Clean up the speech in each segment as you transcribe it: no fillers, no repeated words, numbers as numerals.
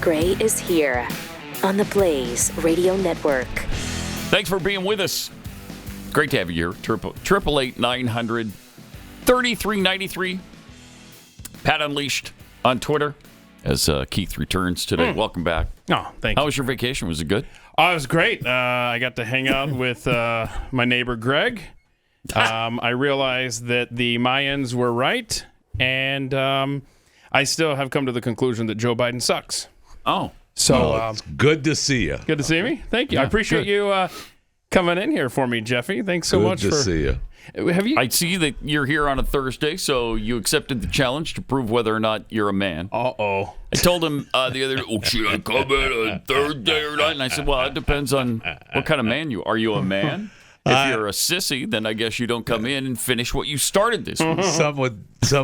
Gray is here on the Blaze Radio Network. Thanks for being with us. Great to have you here. 888-900-3393. Pat Unleashed on Twitter as Keith returns today. Welcome back. Oh, thank you. How was your vacation? Was it good? Oh, it was great. I got to hang out with my neighbor, Greg. I realized that the Mayans were right, and I still have come to the conclusion that Joe Biden sucks. Oh. So it's good to see you. Good to see me. Thank you. Yeah, I appreciate you coming in here for me, Jeffy. Thanks so much. Good to see you. Have you? I see that you're here on a Thursday, so you accepted the challenge to prove whether or not you're a man. Uh-oh. I told him the other day, should I come in on Thursday or not? And I said, well, it depends on what kind of man you are. Are you a man? If you're a sissy, then I guess you don't come in and finish what you started this week. Some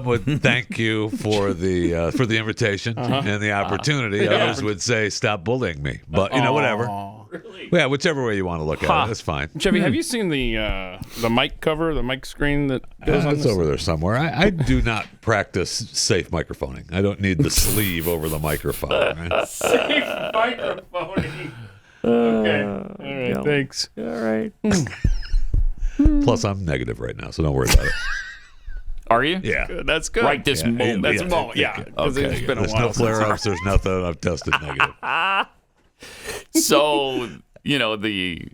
would thank you for the invitation and the opportunity. Others would say, stop bullying me. But, whatever. Really? Yeah, whichever way you want to look at it, that's fine. Jeffy, have you seen the mic cover, the mic screen that goes on It's over there somewhere. I do not practice safe microphoning. I don't need the sleeve over the microphone. Right? Safe microphoning. Okay. All right. Thanks. All right. Plus, I'm negative right now, so don't worry about it. Are you? Yeah. Good. That's good. Right this moment. That's a moment. Yeah. Because Okay. it's been a There's while. no flare-ups. There's nothing. I've tested negative. So, the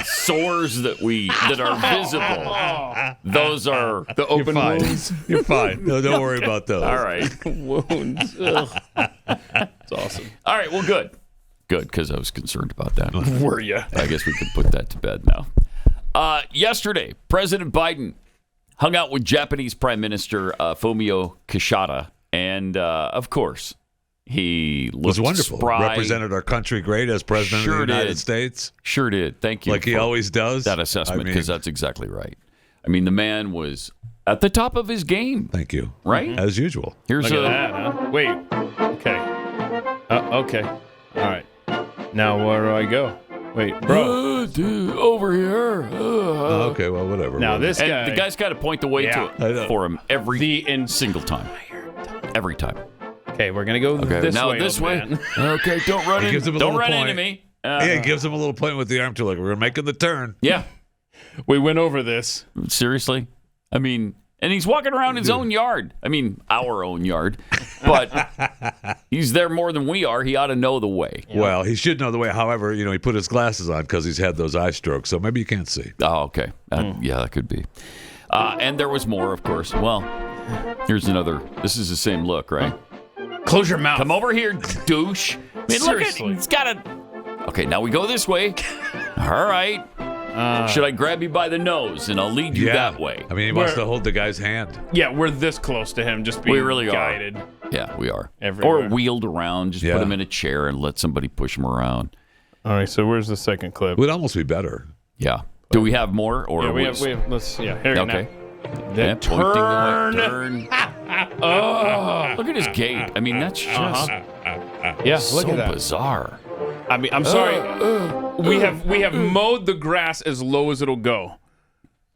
sores that are visible, those are the You're open fine. wounds. You're fine. No, don't worry about those. All right. Wounds. It's awesome. All right. Well, good. Good, because I was concerned about that. Were you? I guess we can put that to bed now. Yesterday, President Biden hung out with Japanese Prime Minister Fumio Kishida, and of course, he looked was wonderful. spry. Represented our country great as president Sure of the United did. States. Sure did. Thank you. Like he for always does. that assessment, I mean, because that's exactly right. I mean, the man was at the top of his game, Thank you. right? As usual. Here's Look at that, huh? Wait. Okay. Okay. All right. Now where do I go? Wait, bro. Dude, over here. Okay, well, whatever. Now this And guy. the guy's got to point the way Yeah. I to know. it for him every The single time. Every time. Okay, we're gonna go Okay, this now way. this old way. man. Okay, don't run He gives him a don't little run point. into me. Yeah, it gives him a little point with the arm too. Like, we're making the turn. Yeah, We went over this. seriously. I mean, and he's walking around his own yard. I mean, our own yard. But he's there more than we are. He ought to know the way. Well, he should know the way. However, he put his glasses on because he's had those eye strokes, so maybe you can't see. Oh, okay. Yeah, that could be. And there was more, of course. Well, here's another. This is the same look, right? Close your mouth. Come over here, douche. I mean, look at Seriously. he's got a. Okay, now we go this way. All right. Should I grab you by the nose and I'll lead you that way? I mean, he wants to hold the guy's hand. Yeah, we're this close to him. Just being We really are. guided. Yeah, we are. Everywhere. Or wheeled around. Just put him in a chair and let somebody push him around. All right. So where's the second clip? It would almost be better. Yeah. Do we have more? Or Yeah, are we have. Let's. Yeah. Here. Okay. Now. Yeah, That pointing turn. the way. Turn. Oh, look at his gait. I mean, that's just Yeah. so Look at that. bizarre. I mean, I'm sorry. We have mowed the grass as low as it'll go.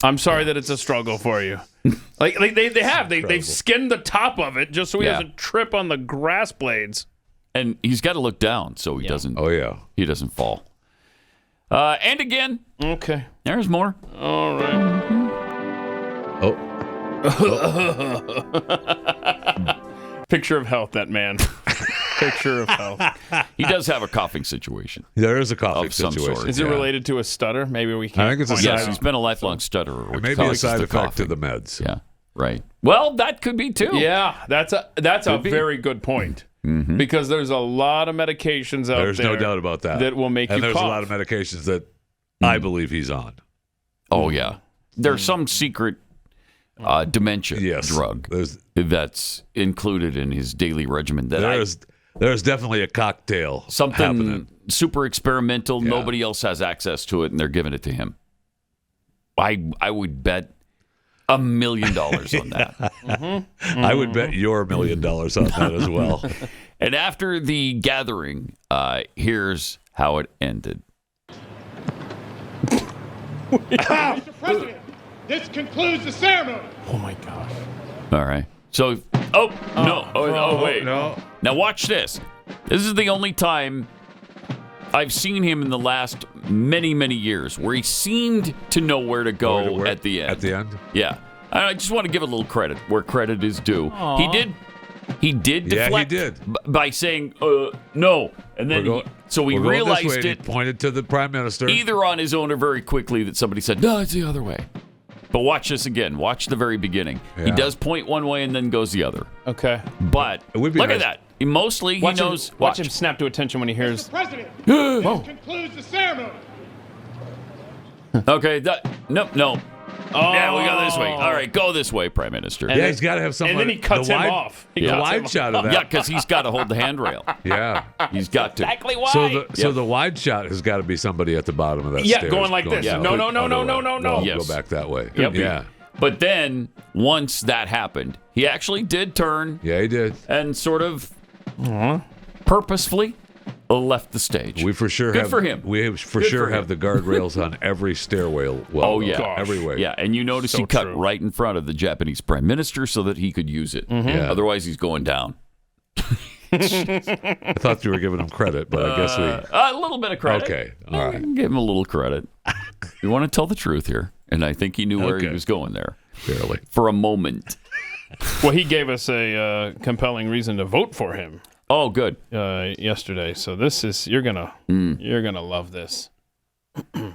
I'm sorry that it's a struggle for you. Like they've skinned the top of it just so he doesn't trip on the grass blades. And he's got to look down so he doesn't. Oh, yeah. He doesn't fall. And again, Okay. there's more. All right. Oh, Picture of health, that man. Picture of health. He does have a coughing situation. there is a coughing Of some situation. sort. Is it related to a stutter? Maybe we can. I think it's a find side- Yes, out. he's been a lifelong stutterer. which Maybe a causes side the effect to coughing. the meds. Yeah, right. Well, that could be too. Yeah, that's a Could be. very good point. Mm-hmm. Because there's a lot of medications out There's there. no doubt about that. That will make and you there's cough. a lot of medications that I believe he's on. Oh, yeah. There's some secret dementia drug that's included in his daily regimen. That There's definitely a cocktail something happening. super experimental. Nobody else has access to it, and they're giving it to him. I would bet $1 million on that. I would bet your $1 million on that as well. And after the gathering, here's how it ended. Mr. President, this concludes the ceremony. Oh my gosh. All right. So, wait. No. Now watch this. This is the only time I've seen him in the last many, many years where he seemed to know where to go at the end. At the end? Yeah. I just want to give a little credit where credit is due. Aww. He did deflect he did. By saying, no. And then we realized it. He pointed to the prime minister. Either on his own or very quickly that somebody said, no, it's the other way. But watch this again. Watch the very beginning. Yeah. He does point one way and then goes the other. Okay. But look at that. Mostly he knows. Watch him snap to attention when he hears. Mr. President, this concludes the ceremony. Okay. No. Oh. Yeah, we go this way. All right, go this way, Prime Minister. Yeah, he's got to have something. And then he cuts him off. The wide shot of that. Yeah, because he's got to hold the handrail. Yeah. He's got to. Exactly why. So the wide shot has got to be somebody at the bottom of that stairs. Yeah, going like this. No. Go back that way. Yep. Yeah. But then, once that happened, he actually did turn. Yeah, he did. And sort of purposefully left the stage. We for sure Good for him. We for sure have the guardrails on every stairway. Well, every way. Yeah, and you notice he cut right in front of the Japanese prime minister so that he could use it. Mm-hmm. Yeah. Otherwise, he's going down. I thought you were giving him credit, but I guess a little bit of credit. Okay, all right. Give him a little credit. You want to tell the truth here, and I think he knew where he was going there. Barely. For a moment. Well, he gave us a compelling reason to vote for him. Oh, good. Yesterday. So this is you're gonna love this. The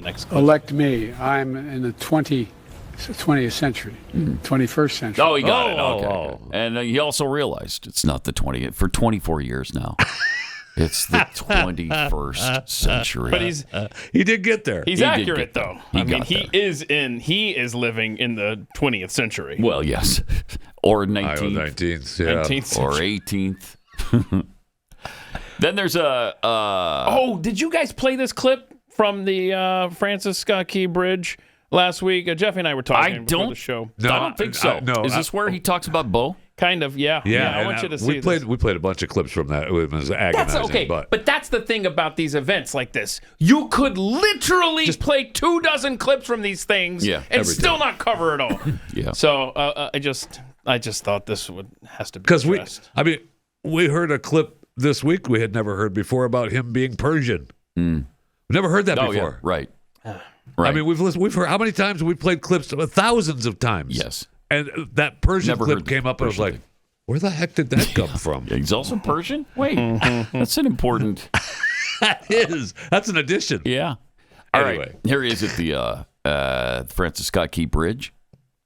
next clip. Elect me. I'm in the 20th century, 21st century. Oh, he got it. Okay. And he also realized it's not the 20th for 24 years now. It's the 21st century. But he did get there. He's accurate though. He is living in the 20th century. Well, yes. Or 19th. 19th, yeah. 19th or 18th. Then there's a did you guys play this clip from the Francis Scott Key Bridge last week? Jeff and I were talking before the show. No, I don't think so. No, is this where he talks about Bo? Kind of, yeah. I want you to see this. We played a bunch of clips from that. It was agonizing. That's okay, but that's the thing about these events like this. You could literally just play 24 clips from these things and still not cover it all. Yeah. So I just thought this has to be because addressed. we heard a clip this week we had never heard before about him being Persian. We've never heard that before. Yeah. Right. I mean, we've heard how many times have we played clips? Thousands of times. Yes. And that Persian clip came up, and I was like, where the heck did that come from? Yeah, he's also Persian? Wait, that's an important... That is. That's an addition. Yeah. Anyway. All right, here he is at the Francis Scott Key Bridge.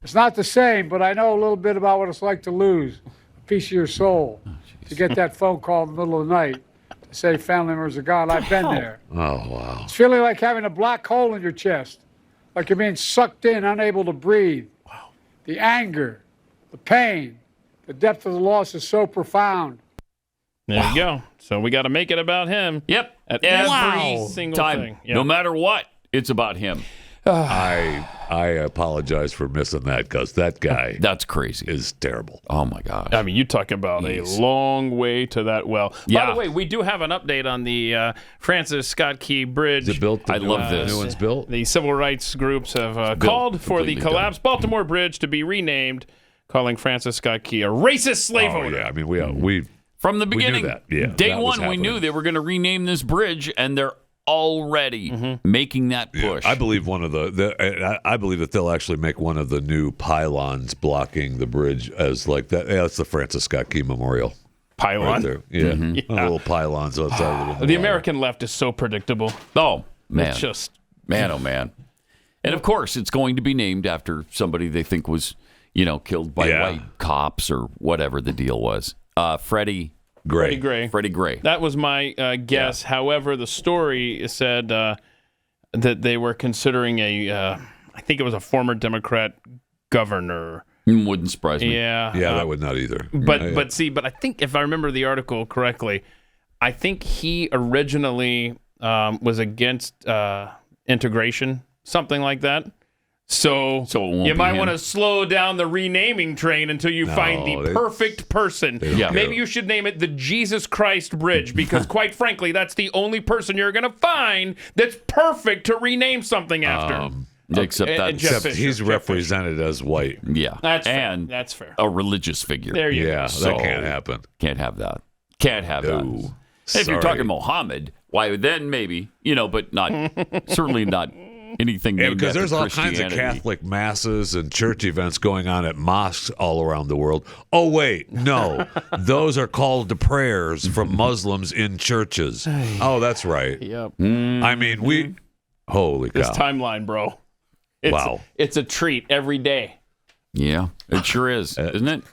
It's not the same, but I know a little bit about what it's like to lose a piece of your soul, to get that phone call in the middle of the night to say family members are gone. I've been there. Oh, wow. It's feeling like having a black hole in your chest, like you're being sucked in, unable to breathe. The anger, the pain, the depth of the loss is so profound. There you go. So we got to make it about him. Yep. At every single time. thing. Yep. No matter what, it's about him. I apologize for missing that because that guy that's crazy. Is terrible. Oh, my gosh. I mean, you talk about a long way to that well. Yeah. By the way, we do have an update on the Francis Scott Key Bridge. Is it built? I love this. New one's built? The civil rights groups have called for the collapsed Baltimore Bridge to be renamed, calling Francis Scott Key a racist slave owner. Yeah, I mean, we from the beginning, we knew that. Yeah, day that one, we knew they were going to rename this bridge, and they're already making that push. Yeah, I believe I believe that they'll actually make one of the new pylons blocking the bridge as like that. Yeah, that's the Francis Scott Key Memorial. Pylon? Right there. Yeah. Little pylons outside of the American left is so predictable. Oh, man. It's just... Man, oh, man. And, of course, it's going to be named after somebody they think was, killed by white cops or whatever the deal was. Freddie Gray. Freddie Gray. That was my guess. Yeah. However, the story said that they were considering I think it was a former Democrat governor. Wouldn't surprise me. Yeah. Yeah, that would not either. But I think if I remember the article correctly, I think he originally was against integration, something like that. So you might want to slow down the renaming train until you find the perfect person. Maybe you should name it the Jesus Christ Bridge because, quite frankly, that's the only person you're going to find that's perfect to rename something after. Except he's represented as white. Yeah. That's fair. A religious figure. There you go. Yeah, that can't happen. Can't have that. Can't have that. No. If you're talking Mohammed, why then maybe, but not certainly not anything. Yeah, named because after there's all kinds of Christianity. Catholic masses and church events going on at mosques all around the world. Oh, wait, no. Those are called the prayers from Muslims in churches. Oh, that's right. Yep. I mean, holy This cow. timeline, bro. Wow. It's a treat every day. Yeah, it sure is, isn't it?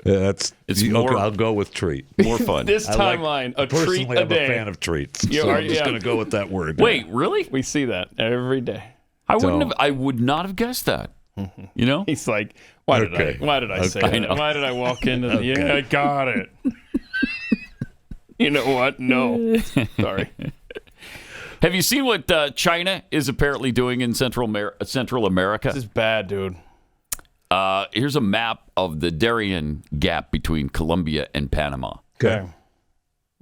It's more- I'll go with treat. More fun. This timeline, a treat Personally, a I'm day. a fan of treats. You So are- I'm just yeah. going to go with that word. Wait, really? We see that every day. I would not have guessed that. He's like, why did I say I that? know. Why did I walk into the Yeah, I got it. You know what? No. Sorry. Have you seen what China is apparently doing in Central America? This is bad, dude. Here's a map of the Darian Gap between Colombia and Panama.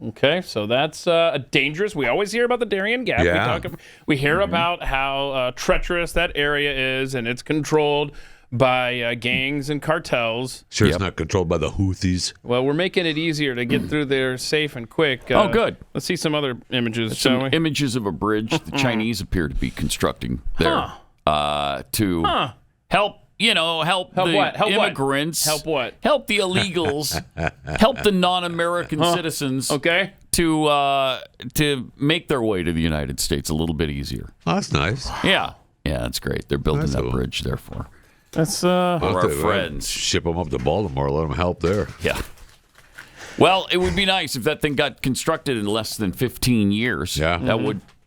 Okay, so that's dangerous. We always hear about the Darian Gap. Yeah. We hear about how treacherous that area is, and it's controlled by gangs and cartels. Sure, it's not controlled by the Houthis. Well, we're making it easier to get through there safe and quick. Oh, good. Let's see some other images, shall Some we? images of a bridge the Chinese appear to be constructing there to help. Help the what? Help what? immigrants. Help what? Help the illegals. Help the non-American citizens. Okay. To make their way to the United States a little bit easier. Oh, that's nice. Yeah, that's great. They're building That's that cool. bridge there for That's our friends. Ship them up to Baltimore. Let them help there. Yeah. Well, it would be nice if that thing got constructed in less than 15 years. Yeah.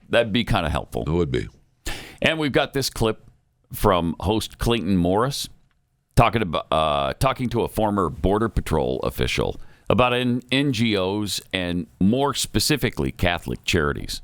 That'd be kind of helpful. It would be. And we've got this clip from host Clayton Morris talking to a former Border Patrol official about NGOs and more specifically Catholic charities.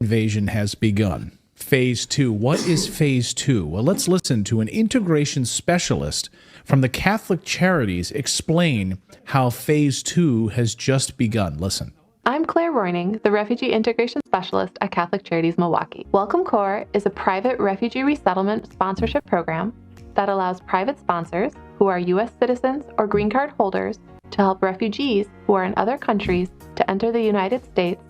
Invasion has begun. Phase 2. What is Phase 2? Well, let's listen to an integration specialist from the Catholic Charities explain how Phase 2 has just begun. Listen. I'm Claire Roining, the Refugee Integration Specialist at Catholic Charities Milwaukee. Welcome Corps is a private refugee resettlement sponsorship program that allows private sponsors who are U.S. citizens or green card holders to help refugees who are in other countries to enter the United States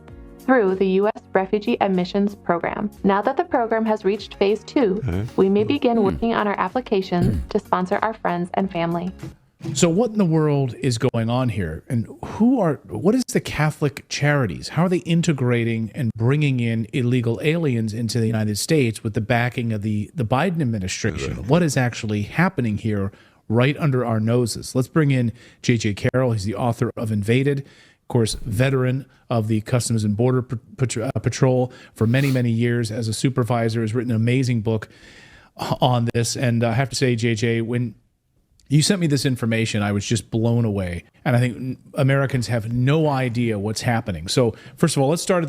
through the U.S. Refugee Admissions Program. Now that the program has reached Phase 2, we may begin working on our applications to sponsor our friends and family. So what in the world is going on here? And what is the Catholic Charities? How are they integrating and bringing in illegal aliens into the United States with the backing of the Biden administration? What is actually happening here right under our noses? Let's bring in J.J. Carroll. He's the author of Invaded, of course, veteran of the Customs and Border Patrol for many, many years as a supervisor, has written an amazing book on this. And I have to say, J.J., when you sent me this information, I was just blown away. And I think Americans have no idea what's happening. So first of all, let's start at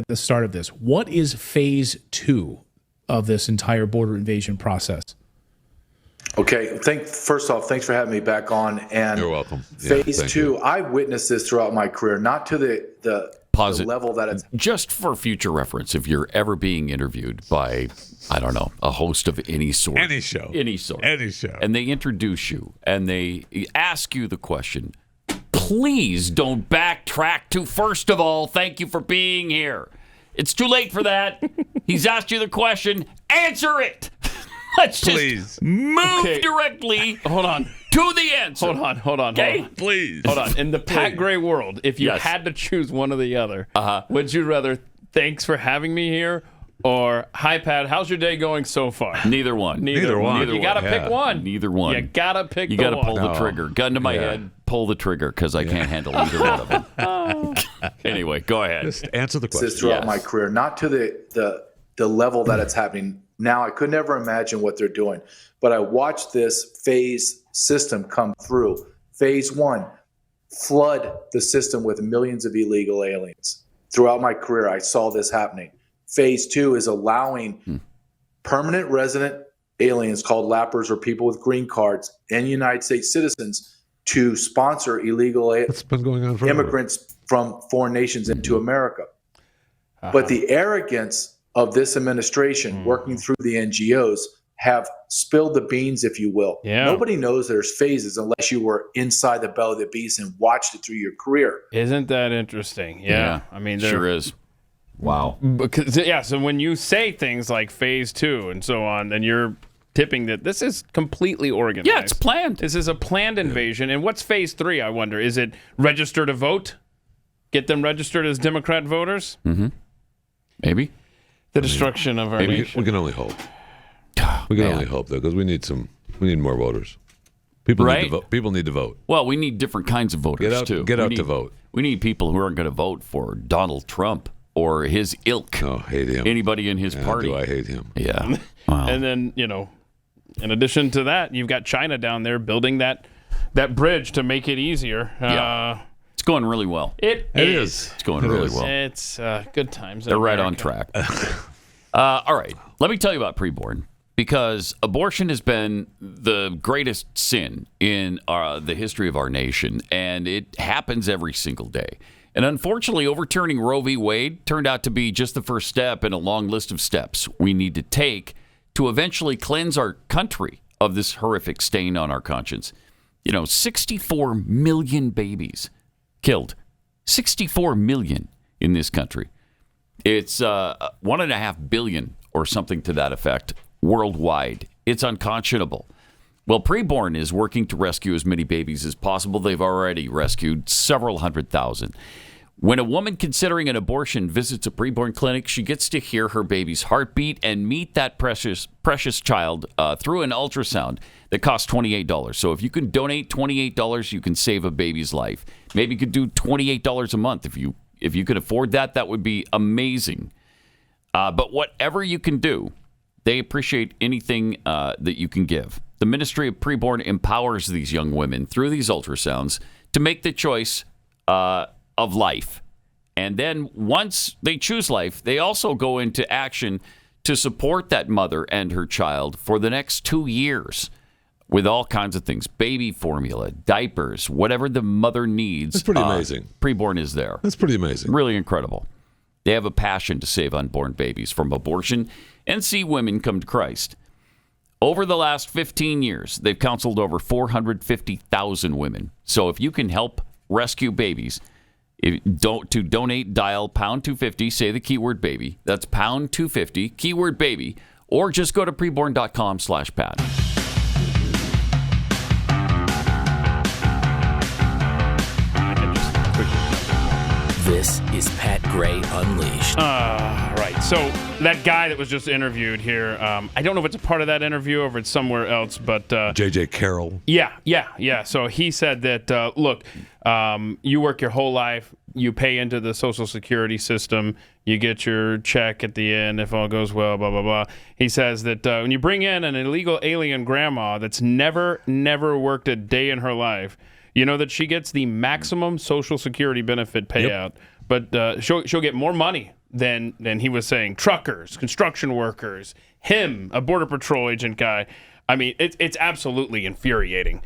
the start of this. What is Phase 2 of this entire border invasion process? Okay. First off, thanks for having me back on. And You're welcome. Yeah, Phase thank 2, you. I witnessed this throughout my career, not to the level that it's. Just for future reference, if you're ever being interviewed by, I don't know, a host of any sort. Any show. And they introduce you and they ask you the question, please don't backtrack to, first of all, thank you for being here. It's too late for that. He's asked you the question. Answer it. Let's just move directly Hold on. to the answer. Hold on. Okay? Please. Hold on. In the Pat Gray world, if you had to choose one or the other, would you rather thanks for having me here or hi Pat, how's your day going so far? Neither one. Neither one. You gotta pick one. Neither one. You gotta pick You the gotta one. pull the trigger. Gun to my head, pull the trigger, because I can't handle either one of them. Anyway, go ahead. Just answer the question. This throughout my career, not to the level that it's happening now. I could never imagine what they're doing, but I watched this phase system come through. Phase 1, flood the system with millions of illegal aliens. Throughout my career, I saw this happening. Phase 2 is allowing permanent resident aliens called lappers or people with green cards and United States citizens to sponsor illegal It's been going on forever. immigrants from foreign nations into America. But the arrogance of this administration working through the NGOs have spilled the beans, if you will. Yeah. Nobody knows there's phases unless you were inside the belly of the beast and watched it through your career. Isn't that interesting? Yeah. I mean, sure is. Wow. Because, so when you say things like phase 2 and so on, then you're tipping that this is completely organized. Yeah, it's planned. This is a planned invasion. And what's phase 3, I wonder? Is it register to vote? Get them registered as Democrat voters? Mm-hmm. Maybe. The destruction of our nation. We can only hope. We can only hope, though, because we need more voters. People need to vote. People need to vote. Well, we need different kinds of voters, too. Get out to vote. We need people who aren't going to vote for Donald Trump or his ilk. Oh, hate him. Anybody in his party. Do I hate him? Yeah. Wow. And then, in addition to that, you've got China down there building that bridge to make it easier. It's going really well. It is. It's going really well. It's good times. They're right on track. All right. Let me tell you about Preborn, because abortion has been the greatest sin in the history of our nation, and it happens every single day. And unfortunately, overturning Roe v. Wade turned out to be just the first step in a long list of steps we need to take to eventually cleanse our country of this horrific stain on our conscience. 64 million babies killed. 64 million in this country. It's 1.5 billion or something to that effect worldwide. It's unconscionable. Well, Preborn is working to rescue as many babies as possible. They've already rescued several 100,000. When a woman considering an abortion visits a preborn clinic, she gets to hear her baby's heartbeat and meet that precious child through an ultrasound that costs $28. So if you can donate $28, you can save a baby's life. Maybe you could do $28 a month. If you can afford that, that would be amazing. But whatever you can do, they appreciate anything that you can give. The Ministry of Preborn empowers these young women through these ultrasounds to make the choice of life. And then once they choose life, they also go into action to support that mother and her child for the next 2 years with all kinds of things. Baby formula, diapers, whatever the mother needs. That's pretty amazing. Preborn is there. That's pretty amazing. Really incredible. They have a passion to save unborn babies from abortion and see women come to Christ. Over the last 15 years, they've counseled over 450,000 women. So if you can help rescue babies, to donate, dial pound 250, say the keyword baby. That's pound 250, keyword baby, or just go to preborn.com/Pat. This is Pat Gray Unleashed. Right. So that guy that was just interviewed here, I don't know if it's a part of that interview or if it's somewhere else, but... J.J. Carroll. Yeah. So he said that, look, you work your whole life, you pay into the Social Security system, you get your check at the end if all goes well, blah, blah, blah. He says that when you bring in an illegal alien grandma that's never worked a day in her life, you know that she gets the maximum Social Security benefit payout, but she'll get more money than he was saying. Truckers, construction workers, him, a Border Patrol agent guy. I mean, it's absolutely infuriating.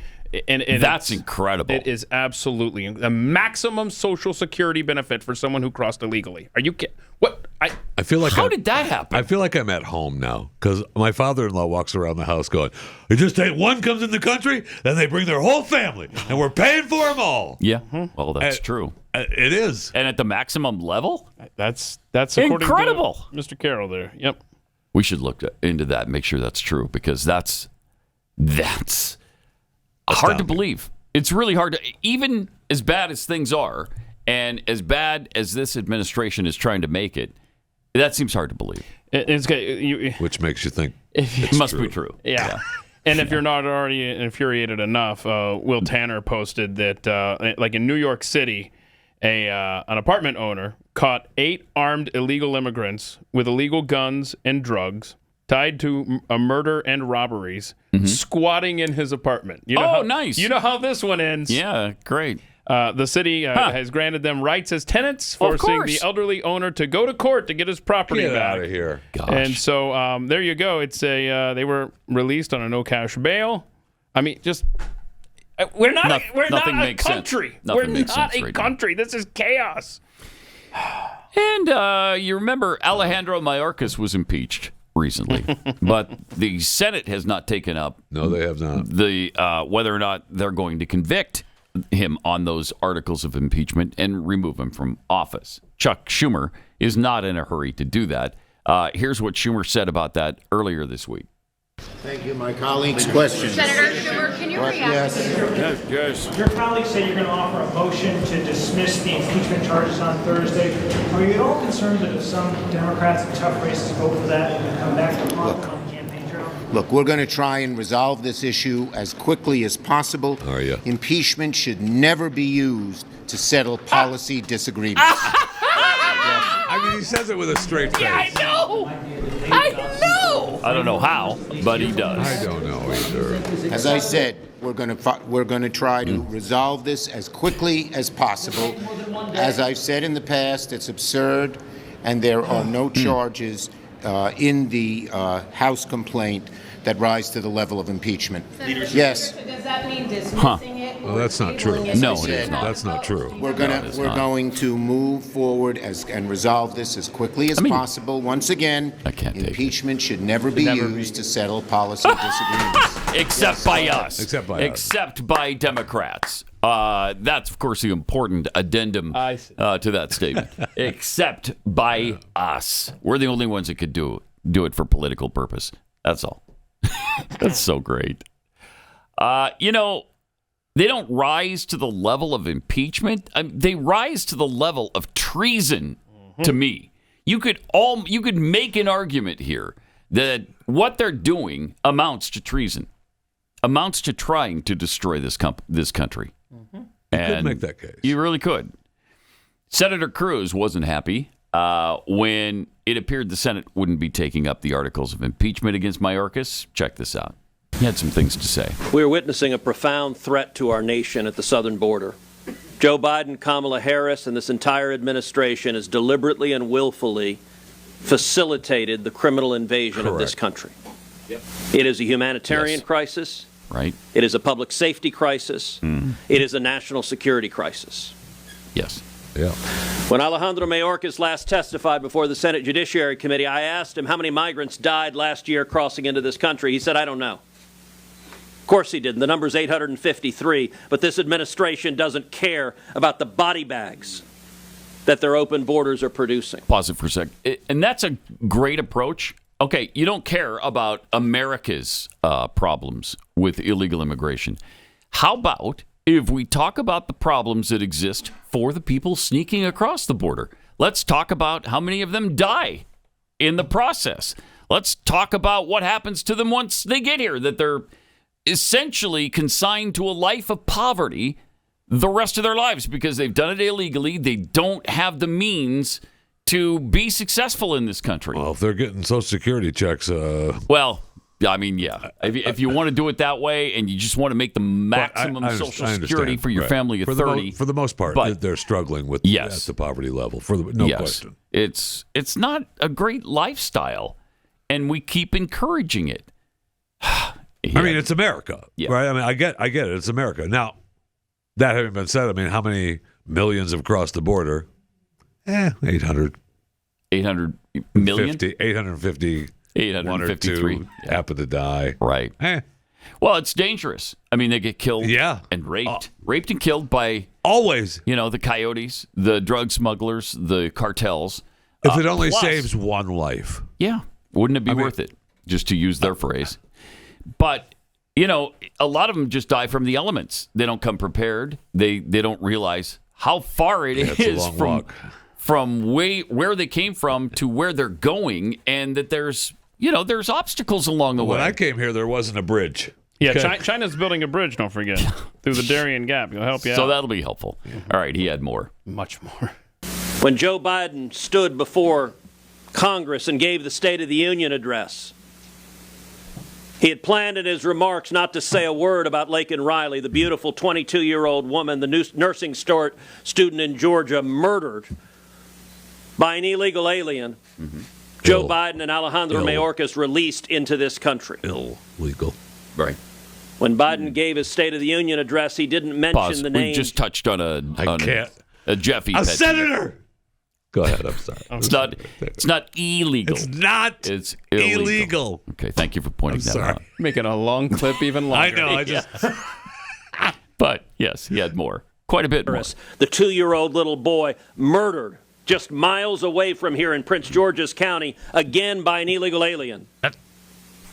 And that's incredible. It is absolutely a maximum Social Security benefit for someone who crossed illegally. Are you kidding? What? I feel like how did that happen? I feel like I'm at home now because my father-in-law walks around the house going, "It just ain't one comes in the country, then they bring their whole family, and we're paying for them all." Yeah, well, that's true. It is, and at the maximum level. That's according incredible, to Mr. Carroll there. Yep. We should look into that, and make sure that's true because that's hard to believe. It's really hard to, even as bad as things are, and as bad as this administration is trying to make it, that seems hard to believe. Which makes you think it must be true. Yeah. And if you're not already infuriated enough, Will Tanner posted that, like in New York City, an apartment owner caught 8 armed illegal immigrants with illegal guns and drugs tied to a murder and robberies, squatting in his apartment. Nice. You know how this one ends. Yeah, great. The city has granted them rights as tenants, forcing the elderly owner to go to court to get his property back. Get out of here. Gosh. And so there you go. It's they were released on a no-cash bail. I mean, just we're not a country. We're not a country. This is chaos. And you remember Alejandro Mayorkas was impeached recently. But the Senate has not taken up. No, they have not. The whether or not they're going to convict him on those articles of impeachment and remove him from office. Chuck Schumer is not in a hurry to do that. Here's what Schumer said about that earlier this week. Thank you, my colleagues. Questions? Senator Schumer, can you react? Yes. Your colleagues say you're going to offer a motion to dismiss the impeachment charges on Thursday. Are you at all concerned that if some Democrats in tough races vote for that, it will come back to haunt them on the campaign trail? Look, we're going to try and resolve this issue as quickly as possible. Are you? Impeachment should never be used to settle policy disagreements. I mean, he says it with a straight face. Yeah, I know. I don't know how, but he does. I don't know either. As I said, we're going to try to resolve this as quickly as possible. As I've said in the past, it's absurd, and there are no charges in the House complaint that rise to the level of impeachment. Yes. So does that mean dismissing it? Well, that's not true. No, it is not. That's not true. We're going to move forward and resolve this as quickly as possible. Once again, impeachment should never be used to settle policy disagreements. Except by us. Except by Democrats. That's, of course, the important addendum to that statement. Except by us. We're the only ones that could do it for political purpose. That's all. That's so great. They don't rise to the level of impeachment. They rise to the level of treason. To me, you could make an argument here that what they're doing amounts to treason, amounts to trying to destroy this country. You could make that case. You really could. Senator Cruz wasn't happy when it appeared the Senate wouldn't be taking up the articles of impeachment against Mayorkas. Check this out. He had some things to say. We are witnessing a profound threat to our nation at the southern border. Joe Biden, Kamala Harris, and this entire administration has deliberately and willfully facilitated the criminal invasion of this country. Yep. It is a humanitarian crisis. Right. It is a public safety crisis. It is a national security crisis. Yes. Yeah. When Alejandro Mayorkas last testified before the Senate Judiciary Committee, I asked him how many migrants died last year crossing into this country. He said, I don't know. Of course he didn't. The number's 853, but this administration doesn't care about the body bags that their open borders are producing. Pause it for a sec. And that's a great approach. Okay, you don't care about America's problems with illegal immigration. How about if we talk about the problems that exist for the people sneaking across the border? Let's talk about how many of them die in the process. Let's talk about what happens to them once they get here, that they're essentially consigned to a life of poverty the rest of their lives because they've done it illegally. They don't have the means to be successful in this country. Well, if they're getting Social Security checks, well, I mean, yeah. If you want to do it that way and you just want to make the maximum Social Security for your family of 30. For the most part, they're struggling with at the poverty level. No question. It's not a great lifestyle, and we keep encouraging it. I mean, it's America, right? I mean, I get it. It's America. Now, that having been said, I mean, how many millions have crossed the border? 800. 800 million? 850. 853 1 or 2 happen to die. Right. Well, it's dangerous. I mean, they get killed and raped. Raped and killed by... Always. The coyotes, the drug smugglers, the cartels. If it only saves one life. Yeah. Wouldn't it be worth it? Just to use their phrase. But, a lot of them just die from the elements. They don't come prepared. They don't realize how far it is from where they came from to where they're going, and that there's obstacles along the way. When I came here, there wasn't a bridge. Yeah, China's building a bridge, don't forget, through the Darian Gap. It'll help you out. So that'll be helpful. All right, he had more. Much more. When Joe Biden stood before Congress and gave the State of the Union address, he had planned in his remarks not to say a word about Laken Riley, the beautiful 22-year-old woman, the nursing student in Georgia, murdered by an illegal alien. Joe Biden and Alejandro Mayorkas released into this country. Illegal. Right. When Biden gave his State of the Union address, he didn't mention the name. We just touched on a Jeffy. A senator! Go ahead. I'm sorry. It's not illegal. It's not. It's illegal. Okay, thank you for pointing that out. Making a long clip even longer. I know. But yes, he had more. Quite a bit more. The 2-year-old little boy murdered just miles away from here in Prince George's County, again by an illegal alien.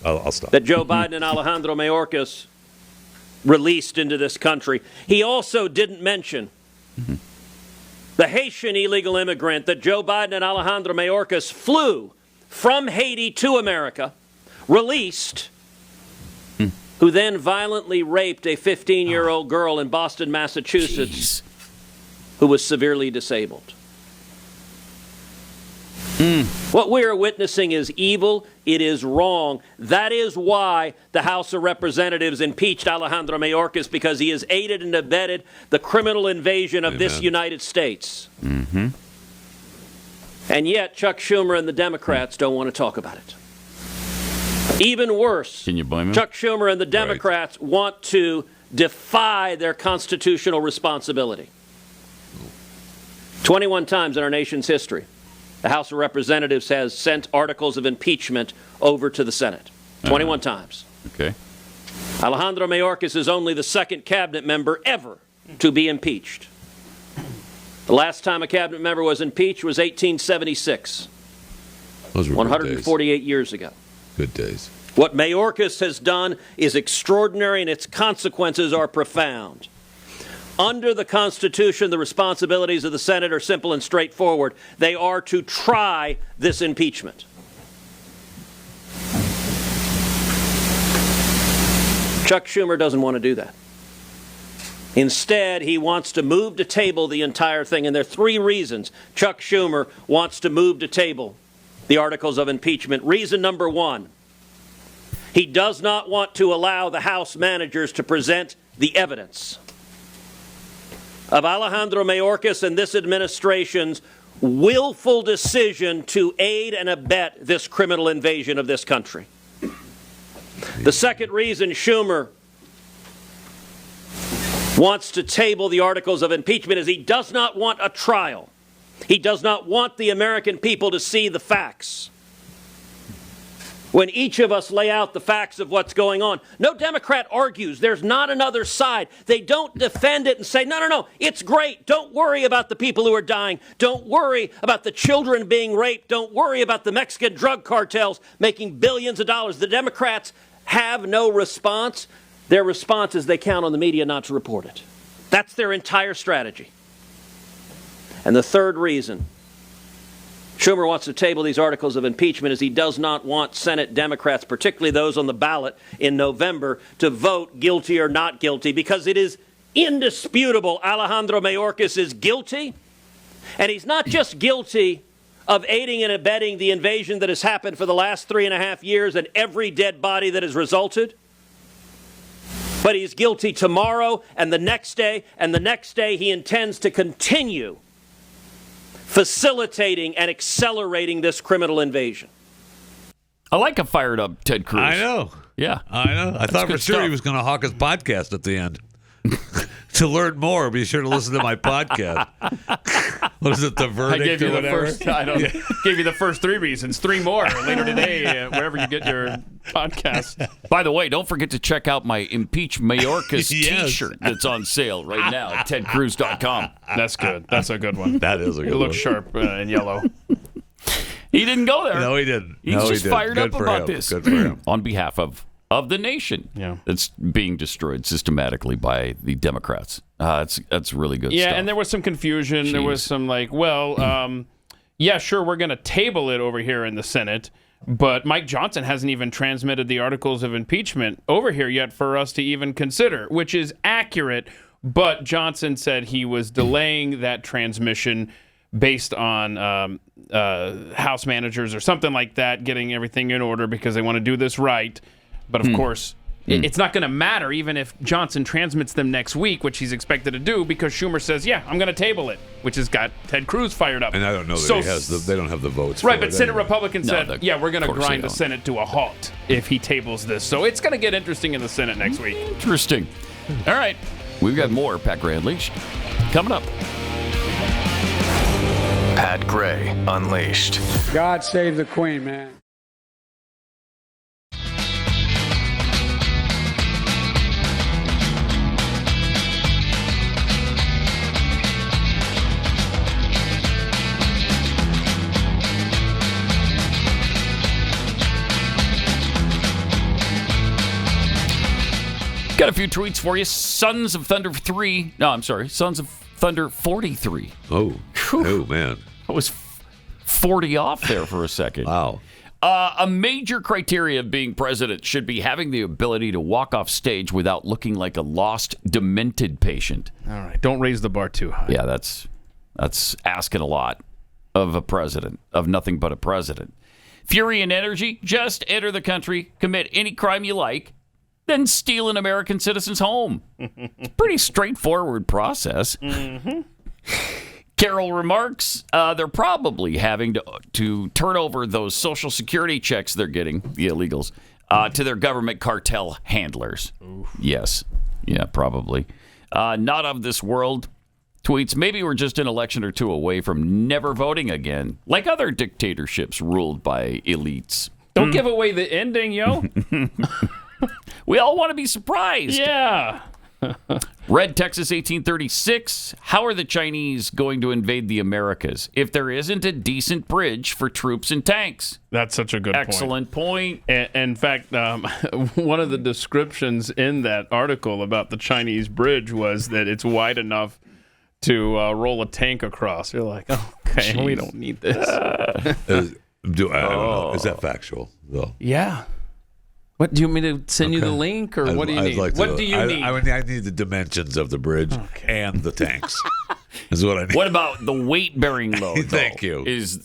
I'll stop. That Joe Biden and Alejandro Mayorkas released into this country. He also didn't mention the Haitian illegal immigrant that Joe Biden and Alejandro Mayorkas flew from Haiti to America, released, who then violently raped a 15-year-old girl in Boston, Massachusetts, who was severely disabled. What we are witnessing is evil. It is wrong. That is why the House of Representatives impeached Alejandro Mayorkas, because he has aided and abetted the criminal invasion of this United States. And yet Chuck Schumer and the Democrats don't want to talk about it. Even worse, can you blame him? Chuck Schumer and the Democrats want to defy their constitutional responsibility. 21 times in our nation's history, the House of Representatives has sent articles of impeachment over to the Senate. 21 times. Okay. Alejandro Mayorkas is only the second cabinet member ever to be impeached. The last time a cabinet member was impeached was 1876. Those were 148 years ago. Good days. What Mayorkas has done is extraordinary, and its consequences are profound. Under the Constitution, the responsibilities of the Senate are simple and straightforward. They are to try this impeachment. Chuck Schumer doesn't want to do that. Instead, he wants to move to table the entire thing, and there are 3 reasons Chuck Schumer wants to move to table the articles of impeachment. Reason number 1, he does not want to allow the House managers to present the evidence of Alejandro Mayorkas and this administration's willful decision to aid and abet this criminal invasion of this country. The second reason Schumer wants to table the articles of impeachment is he does not want a trial. He does not want the American people to see the facts. When each of us lay out the facts of what's going on, no Democrat argues there's not another side. They don't defend it and say, no, it's great. Don't worry about the people who are dying. Don't worry about the children being raped. Don't worry about the Mexican drug cartels making billions of dollars. The Democrats have no response. Their response is they count on the media not to report it. That's their entire strategy. And the third reason Schumer wants to table these articles of impeachment is he does not want Senate Democrats, particularly those on the ballot in November, to vote guilty or not guilty, because it is indisputable Alejandro Mayorkas is guilty. And he's not just guilty of aiding and abetting the invasion that has happened for the last 3.5 years and every dead body that has resulted, but he's guilty tomorrow and the next day and the next day. He intends to continue facilitating and accelerating this criminal invasion. I like a fired up Ted Cruz. I know. Yeah. I know. I thought for sure he was going to hawk his podcast at the end. To learn more, be sure to listen to my podcast. What is it, The Verdict? I gave you or the whatever? gave you the first 3 reasons. 3 more later today, wherever you get your podcast. By the way, don't forget to check out my Impeach Mayorkas T-shirt that's on sale right now at tedcruz.com. That's good. That's a good one. That is a good It one. looks sharp and yellow. He didn't go there. No, he didn't. He's No, he just didn't. fired Good up for about him. this Good for him. on behalf of the nation that's being destroyed systematically by the Democrats. That's really good stuff. Yeah, and there was some confusion. Jeez. There was some yeah, sure, we're going to table it over here in the Senate, but Mike Johnson hasn't even transmitted the articles of impeachment over here yet for us to even consider, which is accurate, but Johnson said he was delaying that transmission based on House managers or something like that, getting everything in order because they want to do this right. But of course, it's not going to matter even if Johnson transmits them next week, which he's expected to do, because Schumer says, yeah, I'm going to table it, which has got Ted Cruz fired up. And I don't know that he has they don't have the votes Right, for but it Senate anyway. Republicans said, yeah, we're going to grind the Senate to a halt if he tables this. So it's going to get interesting in the Senate next week. Interesting. All right. We've got more Patrley Unleashed coming up. Pat Gray Unleashed. God save the Queen, man. Got a few tweets for you. Sons of Thunder 3. No, I'm sorry. Sons of Thunder 43. Oh, man. I was 40 off there for a second. Wow. A major criteria of being president should be having the ability to walk off stage without looking like a lost, demented patient. All right. Don't raise the bar too high. Yeah, that's asking a lot of a president, of nothing but a president. Fury and energy, just enter the country, commit any crime you like, then steal an American citizen's home. It's a pretty straightforward process. Mm-hmm. Carol remarks they're probably having to turn over those Social Security checks they're getting, the illegals, to their government cartel handlers. Oof. Yes. Yeah, probably. Not of this world. Tweets, maybe we're just an election or two away from never voting again, like other dictatorships ruled by elites. Don't give away the ending, yo. We all want to be surprised. Yeah. Red Texas 1836. How are the Chinese going to invade the Americas if there isn't a decent bridge for troops and tanks? That's such a good Excellent point. And, in fact, one of the descriptions in that article about the Chinese bridge was that it's wide enough to roll a tank across. You're like, okay, Jeez. we don't need this. I don't know. Is that factual, though? Yeah. What do you want me to send you the link, or what do you need? Like what do you need? I need the dimensions of the bridge and the tanks. Is what I need. What about the weight-bearing load? Thank you. Is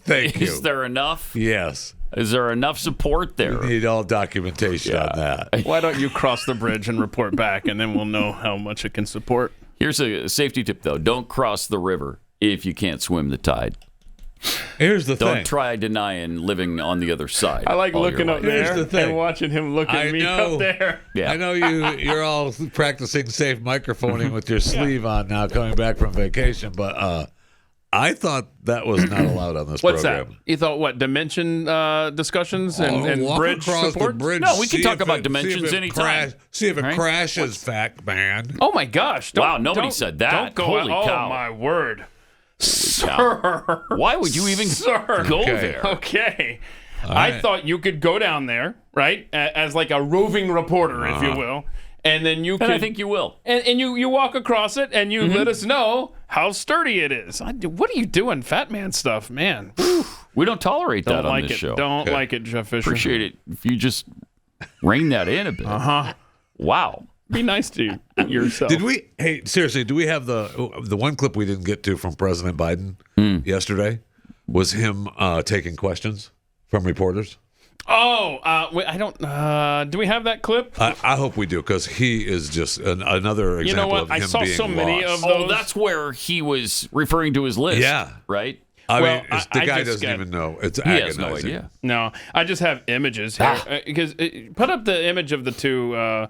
there enough? Yes. Is there enough support there? We need all documentation on that. Why don't you cross the bridge and report back, and then we'll know how much it can support. Here's a safety tip, though. Don't cross the river if you can't swim the tide. Here's the thing. Don't try denying living on the other side. I like looking up there and watching him look at me up there. Yeah. I know you're all practicing safe microphoning with your sleeve on now, coming back from vacation, but I thought that was not allowed on this What's program. that? You thought what? Dimension discussions and walk bridge across support? the bridge. No, we can see talk if about it- dimensions see if it anytime. See if it Right? crashes, fact man. Oh my gosh! Wow, nobody said that. Don't go. Holy cow. Oh my word, Sir. Why would you even go there? Okay. right. I thought you could go down there, right, as like a roving reporter, if you will, and then you can. And I think you will. And you walk across it, and you let us know how sturdy it is. What are you doing, fat man stuff, man? We don't tolerate that on this show. Don't like it, Jeff Fisher. Appreciate it if you just rein that in a bit. Wow. Be nice to yourself. Did we? Hey, seriously, do we have the one clip we didn't get to from President Biden yesterday? Was him taking questions from reporters? Oh, I don't. Do we have that clip? I hope we do, because he is just another example You know what? of him I saw being so many lost. of those. Oh, that's where he was referring to his list. Yeah. right? I Well, mean, the I guy just doesn't got- even know. It's He has agonizing. no idea. No, I just have images here because put up the image of the two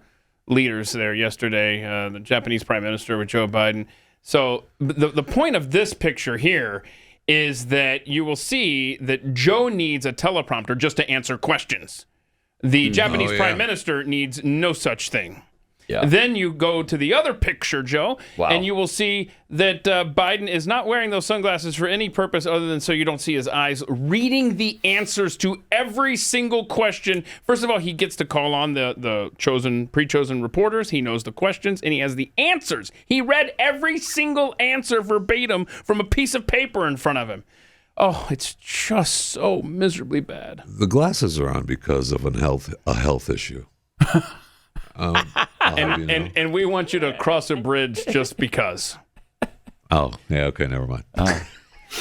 leaders there yesterday, the Japanese Prime Minister with Joe Biden. So the point of this picture here is that you will see that Joe needs a teleprompter just to answer questions. The Japanese Prime Minister needs no such thing. Yeah. Then you go to the other picture, Joe, Wow. and you will see that Biden is not wearing those sunglasses for any purpose other than so you don't see his eyes, reading the answers to every single question. First of all, he gets to call on the pre-chosen reporters. He knows the questions, and he has the answers. He read every single answer verbatim from a piece of paper in front of him. Oh, it's just so miserably bad. The glasses are on because of a health issue. And we want you to cross a bridge just because. Oh, yeah, okay, never mind.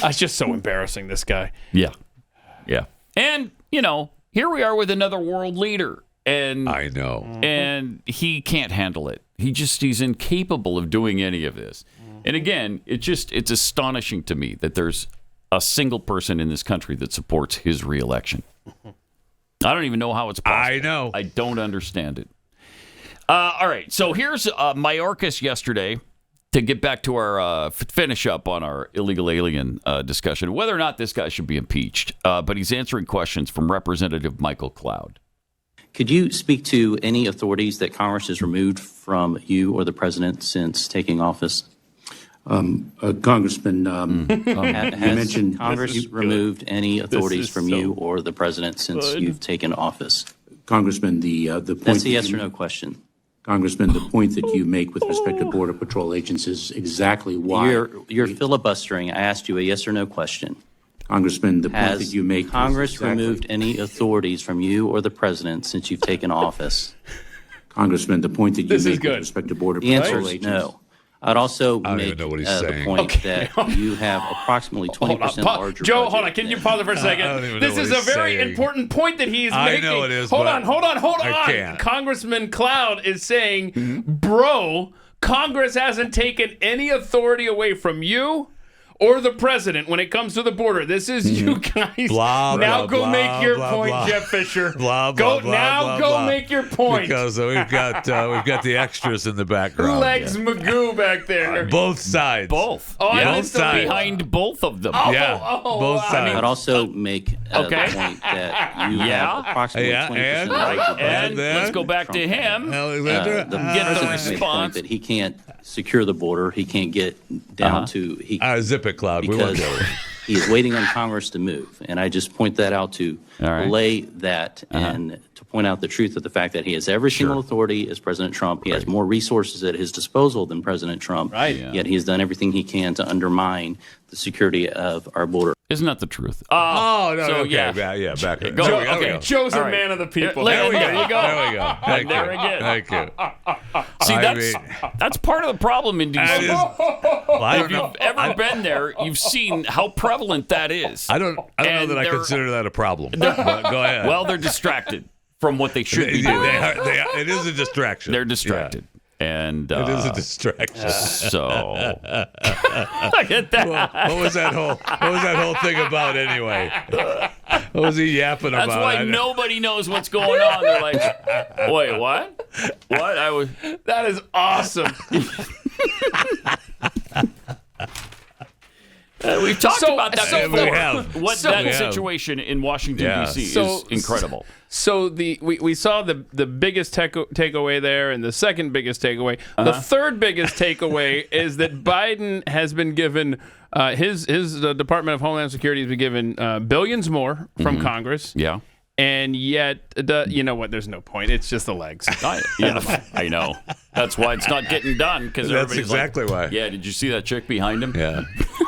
It's just so embarrassing, this guy. Yeah. Yeah. And, here we are with another world leader. And I know. And he can't handle it. He's incapable of doing any of this. And again, it's astonishing to me that there's a single person in this country that supports his reelection. I don't even know how it's possible. I know. I don't understand it. All right. So here's Mayorkas yesterday to get back to our finish up on our illegal alien discussion, whether or not this guy should be impeached. But he's answering questions from Representative Michael Cloud. Could you speak to any authorities that Congress has removed from you or the president since taking office? Congressman, has mentioned Congress removed any authorities from you or the president since you've taken office? Congressman, the point. That's a yes or no question. Congressman, the point that you make with respect to Border Patrol agents is exactly why you're filibustering. I asked you a yes or no question. Congressman, the point that you make. Has Congress removed any authorities from you or the president since you've taken office? Congressman, the point that you make with respect to Border Patrol agents. No. I'd also make the point that you have approximately 20% larger. Joe, hold on. Can you pause it for a second? This is a very important point that he's making. I know it is. Hold on. I can't. Congressman Cloud is saying, bro, Congress hasn't taken any authority away from you or the president when it comes to the border. This is you guys. Now go make your point, Jeff Fisher. Go make your point. Because we've got the extras in the background. Who legs Magoo back there? Both sides. Both. Oh, yeah, both sides. Behind both of them. Both sides. I'd also make the point that you have approximately 20% and let's go back to him. Alexander, get the response that he can't secure the border. He can't get down to zip it, Cloud. Because he is waiting on Congress to move, and I just point that out to relay that and to point out the truth of the fact that he has every single authority as President Trump. He has more resources at his disposal than President Trump. Yet he has done everything he can to undermine the security of our border. Isn't that the truth? Back up. Joe's a man of the people. There we go. There we go. Thank you. See, that's part of the problem in D.C. If you've ever been there, you've seen how prevalent that is. I don't know that I consider that a problem. But go ahead. Well, they're distracted from what they should be doing. It is a distraction. They're distracted. And it is a distraction. So look at that. What was that whole thing about anyway? What was he yapping about? That's why nobody knows what's going on. They're like, wait, what? What? That is awesome. We've talked about that before. What that situation in Washington, D.C. is incredible. So we saw the biggest takeaway there and the second biggest takeaway. The third biggest takeaway is that Biden has been given, his Department of Homeland Security has been given billions more from Congress. Yeah. And yet, you know what? There's no point. It's just the legs. I know. That's why it's not getting done. That's exactly why. Yeah, did you see that chick behind him? Yeah.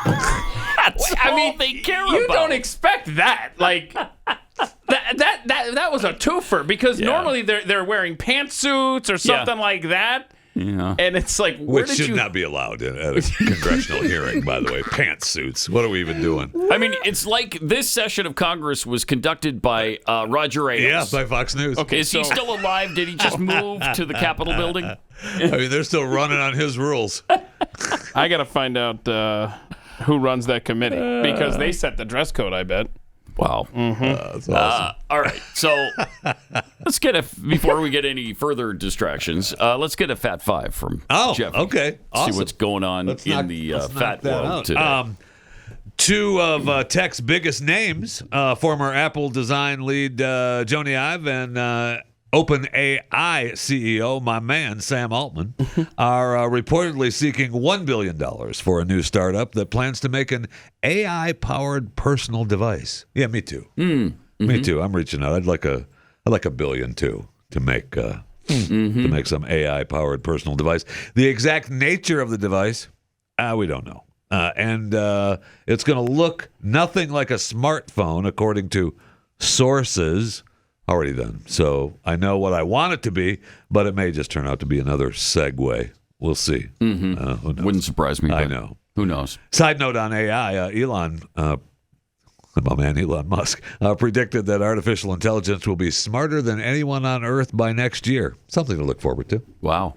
That's all they care about. You don't expect that. Like, that was a twofer because normally they're wearing pantsuits or something like that. Yeah. And it's like, which should not be allowed at a congressional hearing, by the way. Pantsuits. What are we even doing? I mean, it's like this session of Congress was conducted by Roger Ailes. Yeah, by Fox News. Okay, is he still alive? Did he just move to the Capitol building? I mean, they're still running on his rules. I got to find out who runs that committee because they set the dress code, I bet. Wow. That's awesome. All right. So let's before we get any further distractions, let's get a Fat Five from Jeff. Okay. Awesome. See what's going on in the fat world today. Two of tech's biggest names, former Apple design lead Jony Ive and OpenAI CEO, my man, Sam Altman, are reportedly seeking $1 billion for a new startup that plans to make an AI-powered personal device. Yeah, me too. Me too. I'm reaching out. I'd like a billion too to make some AI-powered personal device. The exact nature of the device, we don't know. And it's going to look nothing like a smartphone, according to sources. Already done. So I know what I want it to be, but it may just turn out to be another Segway. We'll see. Who knows? Wouldn't surprise me. I know. Who knows? Side note on AI, my man Elon Musk predicted that artificial intelligence will be smarter than anyone on Earth by next year. Something to look forward to. Wow.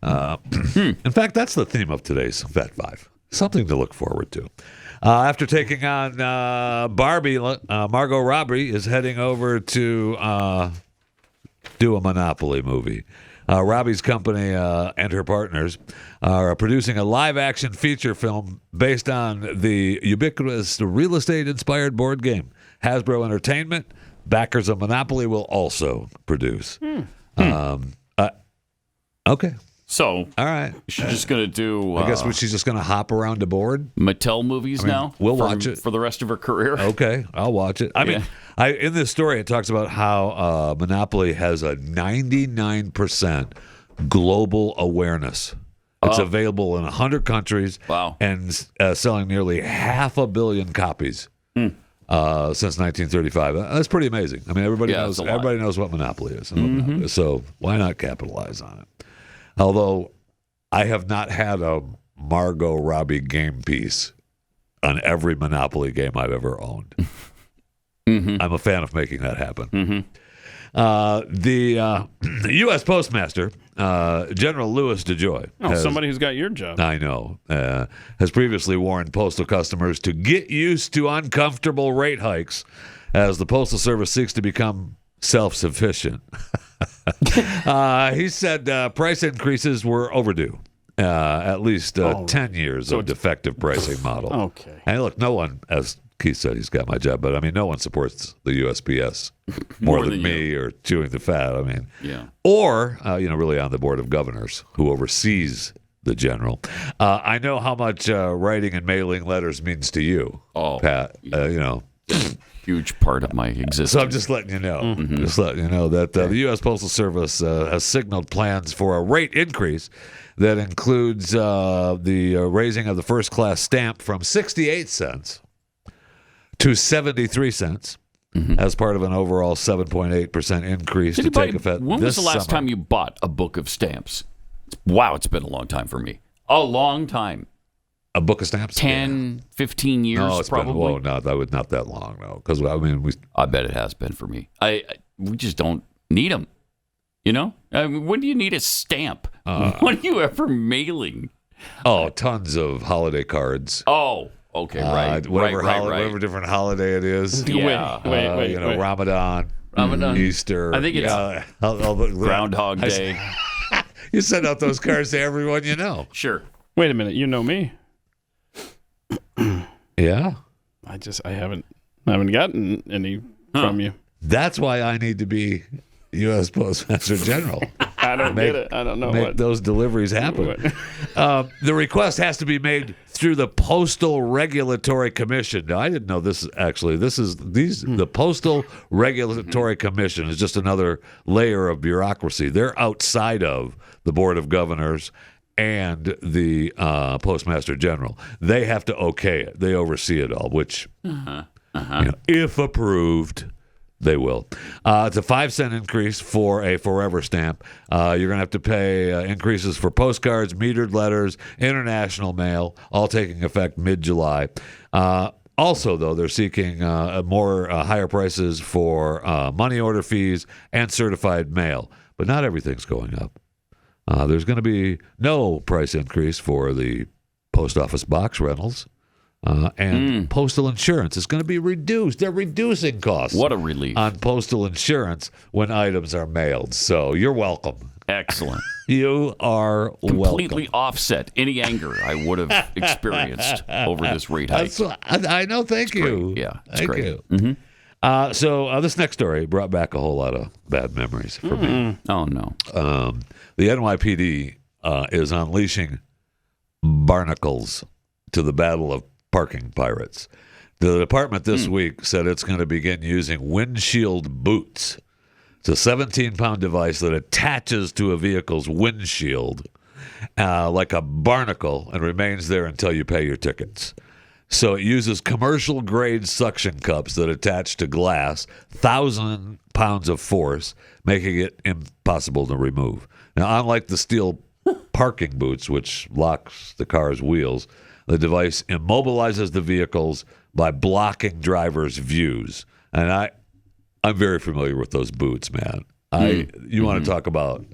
In fact, that's the theme of today's Fat Five. Something to look forward to. After taking on Barbie, Margot Robbie is heading over to do a Monopoly movie. Robbie's company and her partners are producing a live-action feature film based on the ubiquitous real estate-inspired board game. Hasbro Entertainment, backers of Monopoly, will also produce. Okay. So, all right, she's just going to do. I guess she's just going to hop around the board. Mattel movies now. We'll watch it for the rest of her career. Okay, I'll watch it. I mean, in this story, it talks about how Monopoly has a 99% global awareness. It's available in 100 countries. Wow. And selling nearly 500 million copies since 1935. That's pretty amazing. I mean, everybody knows what Monopoly is. So why not capitalize on it? Although I have not had a Margot Robbie game piece on every Monopoly game I've ever owned. I'm a fan of making that happen. The U.S. Postmaster, General Louis DeJoy. Somebody who's got your job. I know. Has previously warned postal customers to get used to uncomfortable rate hikes as the Postal Service seeks to become self-sufficient. He said price increases were overdue. At least 10 years of defective pricing model. Okay. And look, no one, as Keith said, he's got my job, but I mean, no one supports the USPS more than me or chewing the fat. I mean, or, really on the Board of Governors who oversees the general. I know how much writing and mailing letters means to you, Pat. Huge part of my existence. So I'm just letting you know. Just letting you know that the U.S. Postal Service has signaled plans for a rate increase that includes the raising of the first-class stamp from 68 cents to 73 cents as part of an overall 7.8% increase to take effect. When was the last time you bought a book of stamps? Wow, it's been a long time for me. A long time. A book of stamps? 10, 15 years, no, it's probably. Not that long, no. Because I bet it has been for me. We just don't need them. You know, when do you need a stamp? When are you ever mailing? Tons of holiday cards. Okay, right. Whatever different holiday it is. Yeah. Wait. Ramadan, Easter. I think it's Groundhog Day. You send out those cards to everyone you know. Sure. Wait a minute, you know me. Yeah. I haven't gotten any from you. That's why I need to be U.S. Postmaster General. I don't get it. I don't know make those deliveries happen. The request has to be made through the Postal Regulatory Commission. Now, I didn't know this. Actually, the Postal Regulatory Commission is just another layer of bureaucracy. They're outside of the Board of Governors and the Postmaster General. They have to okay it. They oversee it all, which, if approved, they will. It's a 5-cent increase for a forever stamp. You're going to have to pay increases for postcards, metered letters, international mail, all taking effect mid-July. Also, though, they're seeking more higher prices for money order fees and certified mail. But not everything's going up. There's going to be no price increase for the post office box rentals. And postal insurance is going to be reduced. They're reducing costs. What a relief. On postal insurance when items are mailed. So you're welcome. Excellent. You are completely welcome. Offset any anger I would have experienced over this rate hike. I know. Thank you. Great. Yeah, it's Thank great. You. So this next story brought back a whole lot of bad memories for me. Oh, no. The NYPD is unleashing barnacles to the battle of parking pirates. The department this week said it's going to begin using windshield boots. It's a 17-pound device that attaches to a vehicle's windshield like a barnacle and remains there until you pay your tickets. So it uses commercial-grade suction cups that attach to glass, 1,000 pounds of force, making it impossible to remove. Now, unlike the steel parking boots, which locks the car's wheels, the device immobilizes the vehicles by blocking drivers' views. And I'm very familiar with those boots, man. You want to talk about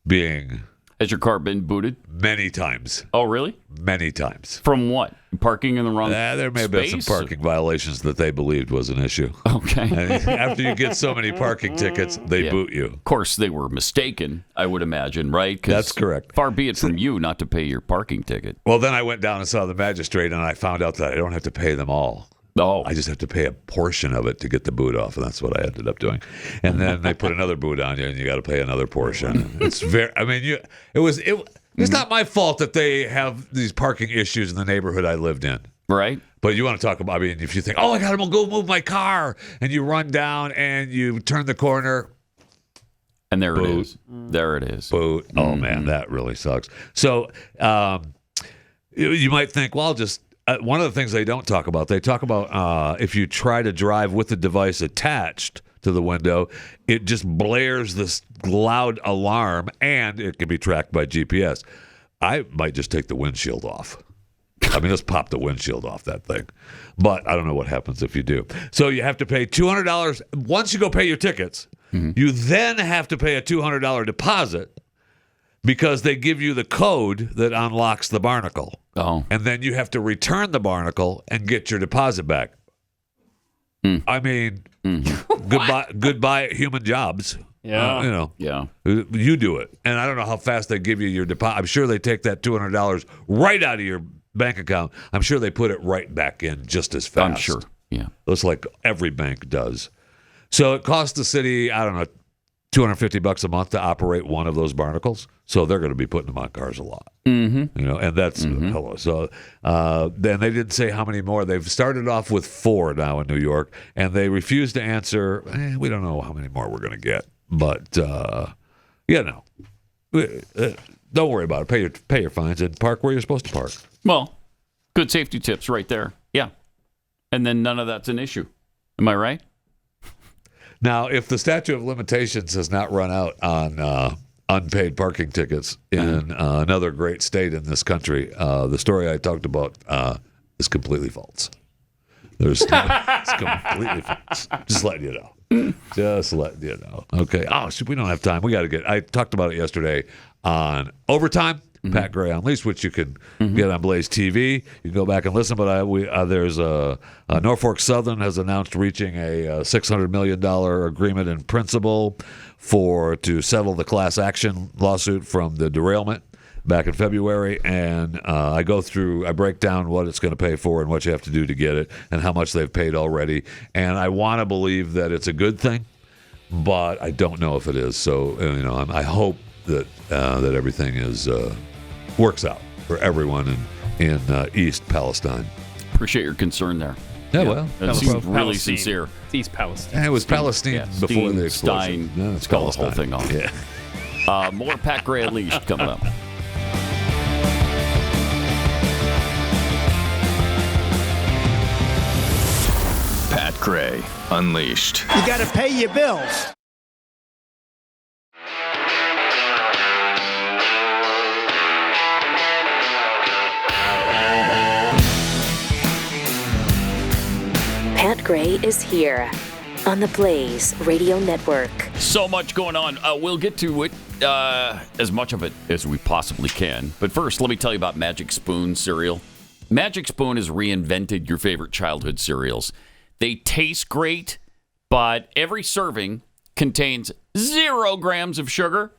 being Has your car been booted? Many times. Oh, really? Many times. From what? Parking in the wrong There may have been some space? parking violations that they believed was an issue. Okay. And after you get so many parking tickets, they boot you. Of course, they were mistaken, I would imagine, right? 'Cause That's correct. Far be it from you not to pay your parking ticket. Well, then I went down and saw the magistrate, and I found out that I don't have to pay them all. Oh. I just have to pay a portion of it to get the boot off, and that's what I ended up doing. And then they put another boot on you, and you got to pay another portion. It's very. I mean, it's not my fault that they have these parking issues in the neighborhood I lived in. Right. But you want to talk about, I mean, if you think, oh, I got to go move my car, and you run down and you turn the corner. And there it is. There it is. Boot. Oh, man, that really sucks. So you might think, well, just one of the things they don't talk about, they talk about if you try to drive with the device attached to the window, it just blares this loud alarm, and it can be tracked by GPS. I might just take the windshield off. I mean, let's pop the windshield off that thing. But I don't know what happens if you do. So you have to pay $200. Once you go pay your tickets, you then have to pay a $200 deposit because they give you the code that unlocks the Barnacle. Oh. And then you have to return the Barnacle and get your deposit back. I mean, goodbye human jobs. Yeah. You do it. And I don't know how fast they give you your deposit. I'm sure they take that $200 right out of your bank account. I'm sure they put it right back in just as fast. I'm sure. Yeah. Looks like every bank does. So it costs the city, I don't know, $250 a month to operate one of those Barnacles. So they're going to be putting them on cars a lot. Mm-hmm. And that's hello. So then they didn't say how many more. They've started off with 4 now in New York, and they refuse to answer. We don't know how many more we're going to get, but don't worry about it. Pay your fines and park where you're supposed to park. Well, good safety tips right there. Yeah, and then none of that's an issue. Am I right? Now, if the statute of limitations has not run out on unpaid parking tickets in another great state in this country, the story I talked about is completely false. It's completely false. Just letting you know. Just letting you know. Okay. Oh, we don't have time. We got to get. I talked about it yesterday on Overtime. Pat Gray Unleashed, which you can get on Blaze TV. You can go back and listen. But there's Northfork Southern has announced reaching a $600 million agreement in principle to settle the class action lawsuit from the derailment back in February. And I break down what it's going to pay for and what you have to do to get it and how much they've paid already. And I want to believe that it's a good thing, but I don't know if it is. So I hope that everything works out for everyone in East Palestine. Appreciate your concern there. Yeah, well, it seems really sincere. It's East Palestine. It was Palestine before the explosion. Let's call the whole thing off. Yeah. More Pat Gray Unleashed coming up. Pat Gray Unleashed. You got to pay your bills. Pat Gray is here on the Blaze Radio Network. So much going on. We'll get to it, as much of it as we possibly can. But first, let me tell you about Magic Spoon cereal. Magic Spoon has reinvented your favorite childhood cereals. They taste great, but every serving contains 0 grams of sugar.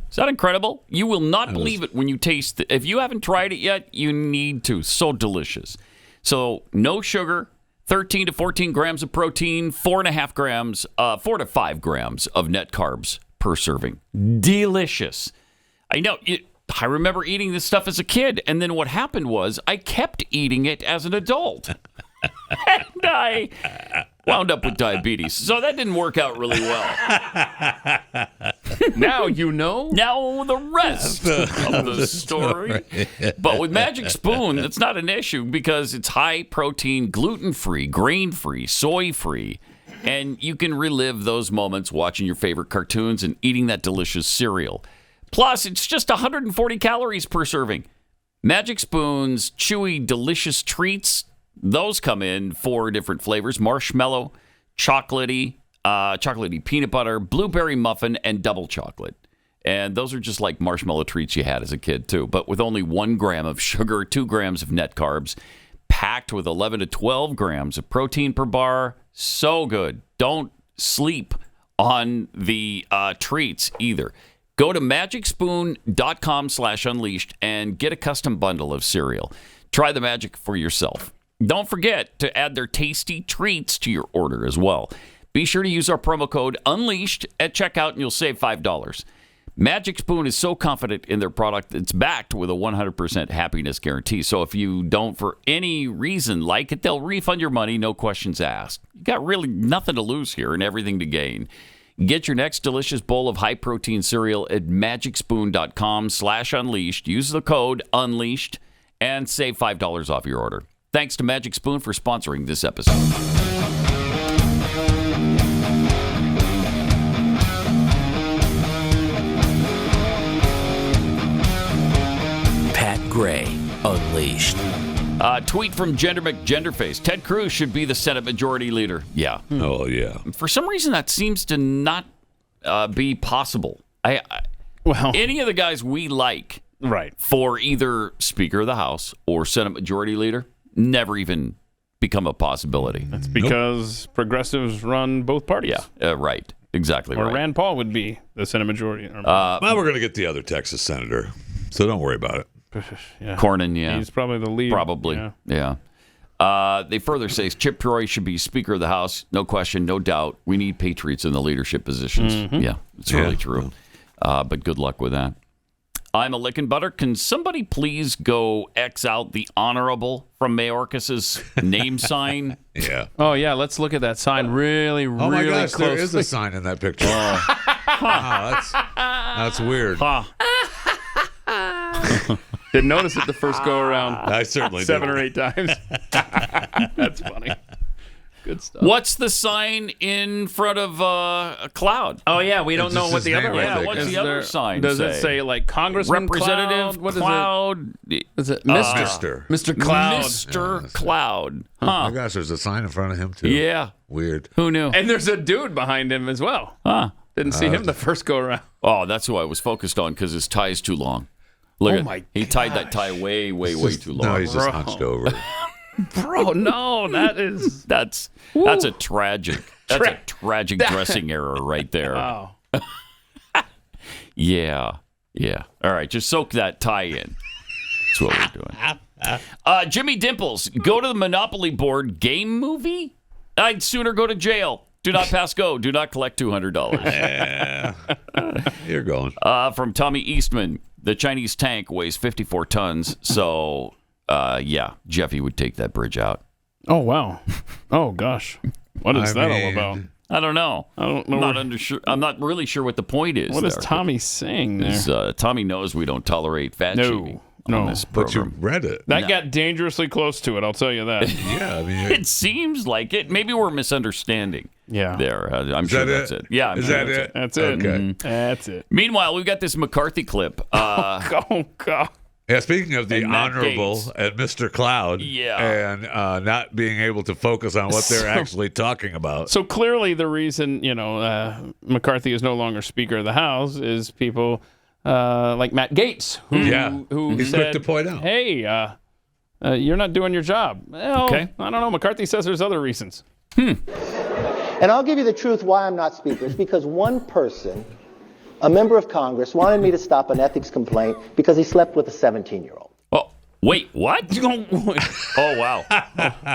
Is that incredible? You will not believe it when you taste it. If you haven't tried it yet, you need to. So delicious. So no sugar. 13 to 14 grams of protein, 4 to 5 grams of net carbs per serving. Delicious. I know. I remember eating this stuff as a kid, and then what happened was I kept eating it as an adult. And I wound up with diabetes. So that didn't work out really well. Now you know. Now the rest of the story. But with Magic Spoon, it's not an issue because it's high protein, gluten-free, grain-free, soy-free. And you can relive those moments watching your favorite cartoons and eating that delicious cereal. Plus, it's just 140 calories per serving. Magic Spoon's chewy, delicious treats, those come in 4 different flavors: marshmallow, chocolatey peanut butter, blueberry muffin, and double chocolate. And those are just like marshmallow treats you had as a kid, too. But with only 1 gram of sugar, 2 grams of net carbs, packed with 11 to 12 grams of protein per bar. So good. Don't sleep on the treats either. Go to magicspoon.com/unleashed and get a custom bundle of cereal. Try the magic for yourself. Don't forget to add their tasty treats to your order as well. Be sure to use our promo code UNLEASHED at checkout and you'll save $5. Magic Spoon is so confident in their product, it's backed with a 100% happiness guarantee. So if you don't for any reason like it, they'll refund your money, no questions asked. You got really nothing to lose here and everything to gain. Get your next delicious bowl of high-protein cereal at magicspoon.com/unleashed. Use the code UNLEASHED and save $5 off your order. Thanks to Magic Spoon for sponsoring this episode. Pat Gray Unleashed. Tweet from Gender McGenderface. Ted Cruz should be the Senate Majority Leader. Yeah. Oh, yeah. For some reason, that seems to not be possible. Well, any of the guys we like for either Speaker of the House or Senate Majority Leader never even become a possibility. That's because progressives run both parties. Yeah, right. Exactly or right. Rand Paul would be the Senate Majority. Well, we're going to get the other Texas senator, so don't worry about it. Yeah. Cornyn, yeah. He's probably the lead. Probably, yeah. They further say Chip Roy should be Speaker of the House. No question, no doubt. We need patriots in the leadership positions. Mm-hmm. Yeah, it's really true. But good luck with that. I'm a lickin' butter. Can somebody please go X out the honorable from Mayorkas' name sign? Yeah. Oh, yeah. Let's look at that sign really, really my gosh, closely. there is a sign in that picture. Wow, that's weird. Didn't notice it the first go around. I certainly 7 or 8 times. That's funny. Good stuff. What's the sign in front of a cloud? Oh, yeah. We don't know what the other one is. What's the other sign Does say? it say like Congressman Representative Cloud? What Cloud? Is it Mr. Cloud. Mr. Cloud. Oh, my gosh, there's a sign in front of him, too. Yeah. Weird. Who knew? And there's a dude behind him as well. Didn't see him the first go around. Oh, that's who I was focused on because his tie's too long. Look he tied that tie way too long. No, he's just hunched over. Bro, no, that's a tragic dressing error right there. Wow. Yeah. All right, just soak that tie in. That's what we're doing. Jimmy Dimples, go to the Monopoly board game movie? I'd sooner go to jail. Do not pass go. Do not collect $200. Yeah. You're going. From Tommy Eastman, the Chinese tank weighs 54 tons, so Jeffy would take that bridge out. Oh, wow. Oh, gosh. What is that all about? I don't know. I don't know. I'm not really sure what the point is. What is Tommy saying there? Tommy knows we don't tolerate fat shaming on this but program. you read it. That got dangerously close to it, I'll tell you that. Yeah, I mean... It seems like it. Maybe we're misunderstanding. Yeah. There. I'm sure that's it. Yeah. Is that it? That's it. Okay. That's it. Meanwhile, we've got this McCarthy clip. Oh, God. Yeah, speaking of the And Matt honorable Gaetz. and Mr. Cloud, and not being able to focus on what they're actually talking about. So clearly the reason, McCarthy is no longer Speaker of the House is people like Matt Gaetz, who he's said, quick to point out, hey, you're not doing your job. Well, okay. I don't know. McCarthy says there's other reasons. And I'll give you the truth why I'm not Speaker. It's because one person, a member of Congress, wanted me to stop an ethics complaint because he slept with a 17-year-old. Oh, wait, what? Oh, wow.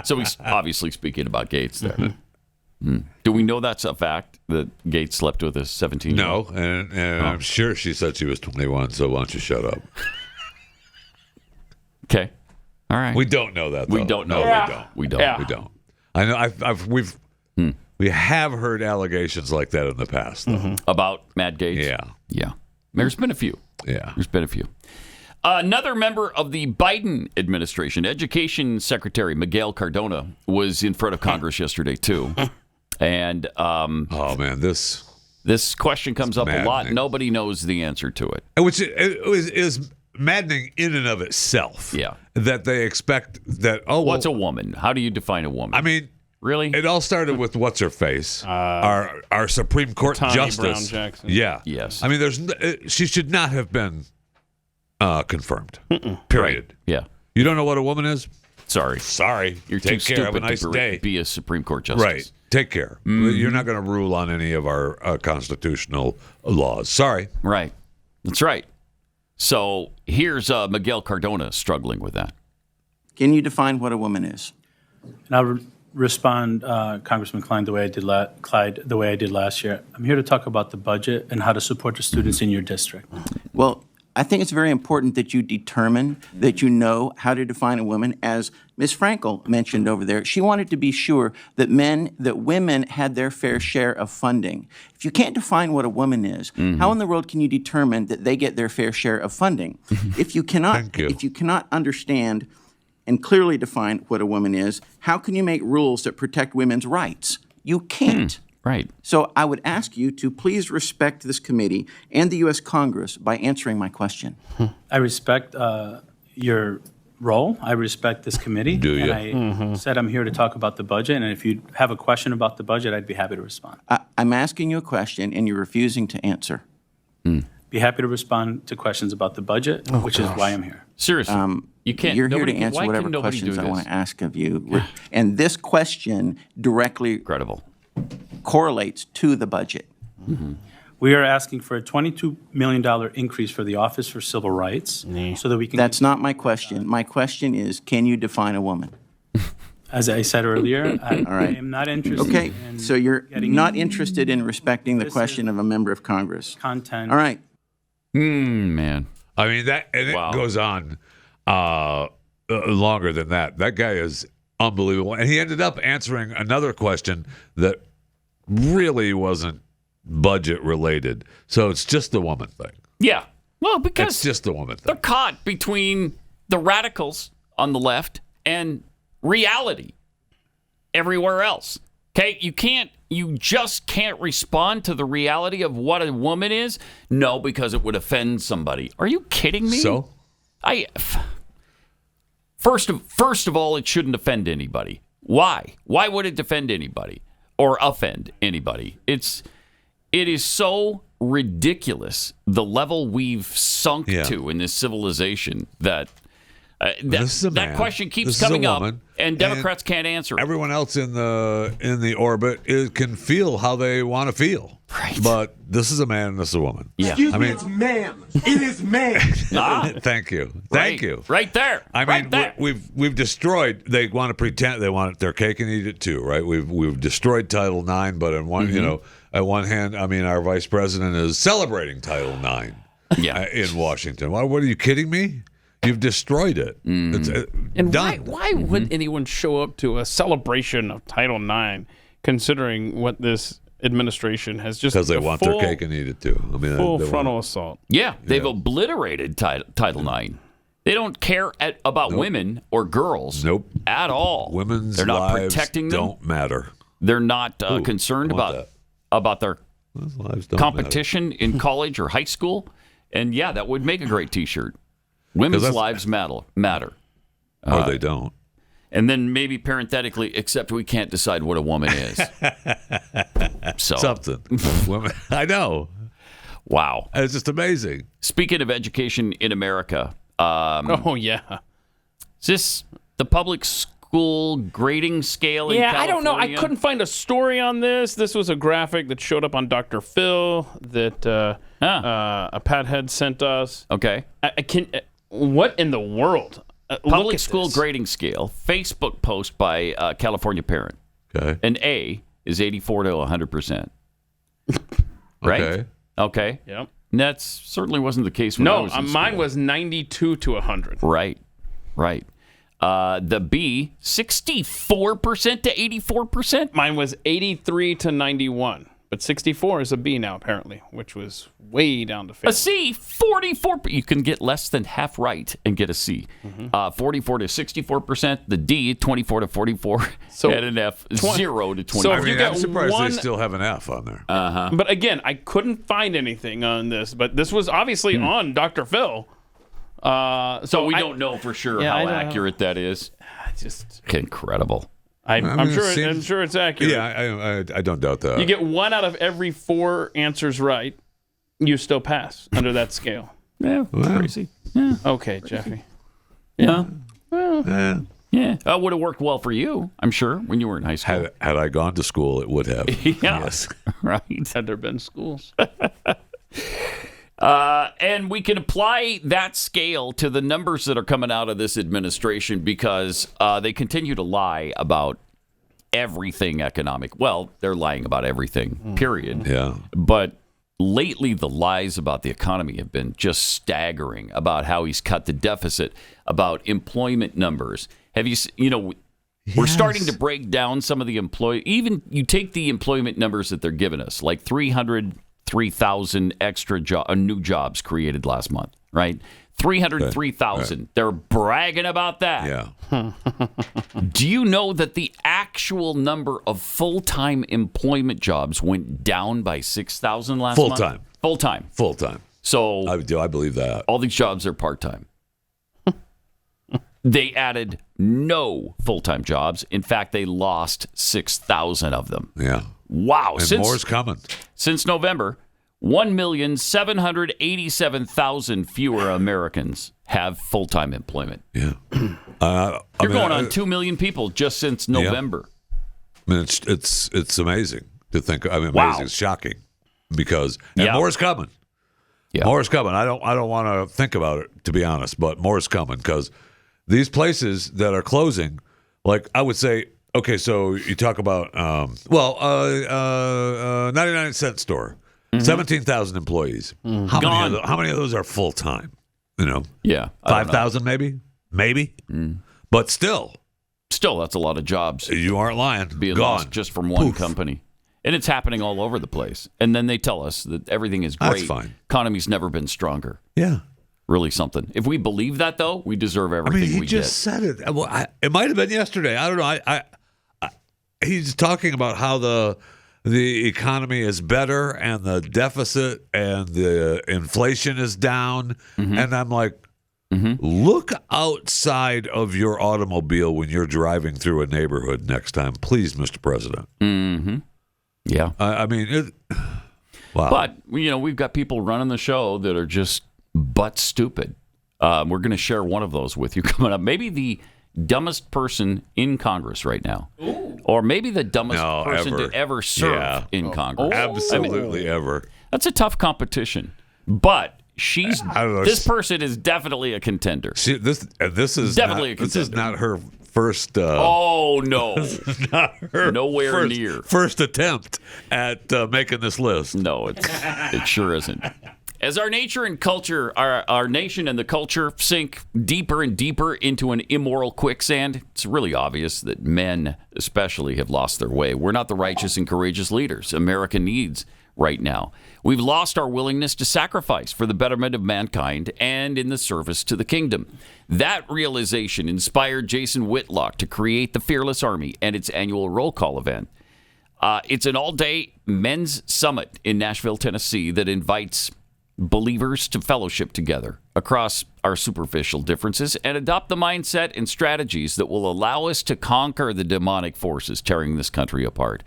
So he's obviously speaking about Gaetz there. Mm-hmm. Do we know that's a fact, that Gaetz slept with a 17-year-old? No, and I'm sure she said she was 21, so why don't you shut up? Okay. All right. We don't know that, though. We don't know. No, We don't. Yeah. we don't. I know we have heard allegations like that in the past, though. About Matt Gaetz? Yeah. There's been a few. Yeah. There's been a few. Another member of the Biden administration, Education Secretary Miguel Cardona, was in front of Congress yesterday, too. And oh, man, this question comes up maddening. a lot. Nobody knows the answer to it. Which is maddening in and of itself. Yeah. That they expect that, what's a woman? How do you define a woman? I mean, Really? It all started with what's her face, our Supreme Court Tani Justice. Brown Jackson. Yeah. Yes. I mean, she should not have been confirmed. Period. Right. Yeah. You don't know what a woman is? Sorry. You're too Take care. Have a nice stupid day. to be a Supreme Court justice. Right. Take care. You're not going to rule on any of our constitutional laws. Sorry. Right. That's right. So here's Miguel Cardona struggling with that. Can you define what a woman is? And I'll respond, Congressman Klein, the way I did last year. I'm here to talk about the budget and how to support the students in your district. Well, I think it's very important that you determine that you know how to define a woman. As Ms. Frankel mentioned over there, she wanted to be sure that women had their fair share of funding. If you can't define what a woman is, how in the world can you determine that they get their fair share of funding? If you cannot understand and clearly define what a woman is, how can you make rules that protect women's rights? You can't. Right. So I would ask you to please respect this committee and the U.S. Congress by answering my question. I respect your role. I respect this committee. Do you? And I said I'm here to talk about the budget, and if you have a question about the budget, I'd be happy to respond. I'm asking you a question, and you're refusing to answer. Be happy to respond to questions about the budget, which is why I'm here. Seriously. You can't. You're here to answer whatever questions I want to ask of you. And this question directly correlates to the budget. We are asking for a $22 million increase for the Office for Civil Rights so that we can... That's not my question. My question is, can you define a woman? As I said earlier, I am not interested Okay, in so you're getting not interested in respecting the question of a member of Congress. Content. All right. Man. I mean, it goes on longer than that. That guy is unbelievable. And he ended up answering another question that really wasn't budget related. So it's just the woman thing. Yeah. Well, because it's just the woman thing. They're caught between the radicals on the left and reality everywhere else. Okay? You just can't respond to the reality of what a woman is? No, because it would offend somebody. Are you kidding me? So? First of all, it shouldn't offend anybody. Why? Why would it offend anybody or offend anybody? It is so ridiculous, the level we've sunk to in this civilization that that question keeps coming up, and Democrats can't answer it. Everyone else in the orbit can feel how they want to feel. Right. But this is a man, this is a woman. Yeah. Excuse me, it's ma'am. It is ma'am. Thank you. Thank you. Right there. I mean, we've destroyed. They want to pretend they want their cake and eat it too, right? We've destroyed Title IX, but in one, at one hand, I mean, our vice president is celebrating Title IX. In Washington. What are you kidding me? You've destroyed it. It's and done. why would anyone show up to a celebration of Title IX, considering what this administration has just because they want their cake and eat it too. I mean, full frontal assault. Yeah, they've obliterated Title IX. They don't care about women or girls. At all. Women's They're not lives protecting them. don't matter. They're not concerned about their competition in college or high school. And yeah, that would make a great T-shirt. Women's lives matter. Or they don't. And then maybe parenthetically, except we can't decide what a woman is. So something. Women. I know. Wow. It's just amazing. Speaking of education in America. Is this the public school grading scale in California? I don't know. I couldn't find a story on this. This was a graphic that showed up on Dr. Phil that a Pat had sent us. Okay. What in the world? Public school grading scale, Facebook post by California parent. Okay. An A is 84 to 100%. Right? Okay. Yep. And that certainly wasn't the case when I was in school. Mine was 92 to 100. Right. The B, 64% to 84%? Mine was 83 to 91. But 64 is a B now, apparently, which was way down to 50. A C, 44. You can get less than half right and get a C. 44 to 64%. The D, 24 to 44. And an F, 0 to 20. So I'm surprised they still have an F on there. But again, I couldn't find anything on this. But this was obviously on Dr. Phil. So we don't know for sure how accurate that is. Just incredible. I'm sure it's accurate. Yeah, I don't doubt that. You get 1 out of every 4 answers right, you still pass under that scale. Yeah, crazy. Yeah. Okay, Jeffy. Yeah. Well, yeah. Would have worked well for you, I'm sure, when you were in high school. Had I gone to school, it would have. Yes. Right. Had there been schools. And we can apply that scale to the numbers that are coming out of this administration because they continue to lie about everything economic. Well, they're lying about everything, period. Yeah. But lately, the lies about the economy have been just staggering, about how he's cut the deficit, about employment numbers. Have you, we're starting to break down some of the even you take the employment numbers that they're giving us, like 303,000 extra new jobs created last month, right? 303,000. Right. They're bragging about that. Yeah. Do you know that the actual number of full-time employment jobs went down by 6,000 last month? Full-time. Full-time. So I believe that. All these jobs are part-time. They added no full-time jobs. In fact, they lost 6,000 of them. Yeah. Wow. And more's coming. Since November, 1,787,000 fewer Americans have full-time employment. Yeah. You're going on 2 million people just since November. Yeah. I mean, it's amazing to think. I mean, wow. Amazing. It's shocking because more's coming. Yeah. More's coming. I don't want to think about it, to be honest, but more's coming because these places that are closing, like I would say, okay, so you talk about 99-cent store, 17,000 employees. Mm-hmm. How many of those are full time? Yeah, 5,000 maybe. But still, that's a lot of jobs. You aren't lying. Being Gone. lost just from one company. And it's happening all over the place. And then they tell us that everything is great. That's fine. Economy's never been stronger. Yeah. Really something. If we believe that, though, we deserve everything he we just said it. Well, it might have been yesterday. I don't know. He's talking about how the economy is better and the deficit and the inflation is down. Mm-hmm. And I'm like, look outside of your automobile when you're driving through a neighborhood next time, please, Mr. President. Mm-hmm. Yeah. I mean, wow. But, we've got people running the show that are just butt stupid. We're going to share one of those with you coming up. Maybe the dumbest person in Congress right now. Ooh. Or maybe the dumbest person to ever serve in Congress. Absolutely ever. That's a tough competition. But this person is definitely a contender. This is definitely a contender. This is not her first. Oh no! Not her nowhere near first attempt at making this list. No, it sure isn't. As our nature and culture, our nation and the culture sink deeper and deeper into an immoral quicksand, it's really obvious that men, especially, have lost their way. We're not the righteous and courageous leaders America needs right now. We've lost our willingness to sacrifice for the betterment of mankind and in the service to the kingdom. That realization inspired Jason Whitlock to create the Fearless Army and its annual roll call event. It's an all-day men's summit in Nashville, Tennessee that invites believers to fellowship together across our superficial differences and adopt the mindset and strategies that will allow us to conquer the demonic forces tearing this country apart.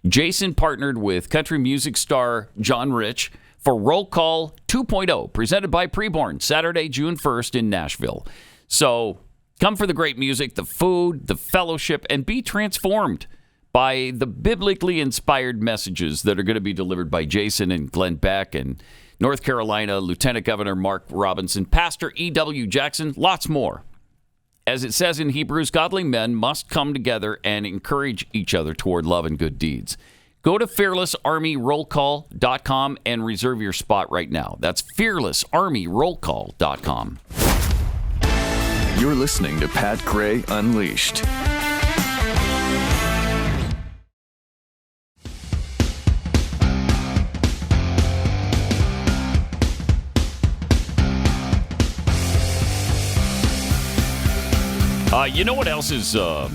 Jason partnered with country music star John Rich for Roll Call 2.0, presented by Preborn, Saturday, June 1st in Nashville. So come for the great music, the food, the fellowship, and be transformed by the biblically inspired messages that are going to be delivered by Jason and Glenn Beck and North Carolina Lieutenant Governor Mark Robinson, Pastor E.W. Jackson, lots more. As it says in Hebrews, godly men must come together and encourage each other toward love and good deeds. Go to fearlessarmyrollcall.com and reserve your spot right now. That's fearlessarmyrollcall.com. You're listening to Pat Gray Unleashed. You know what else is a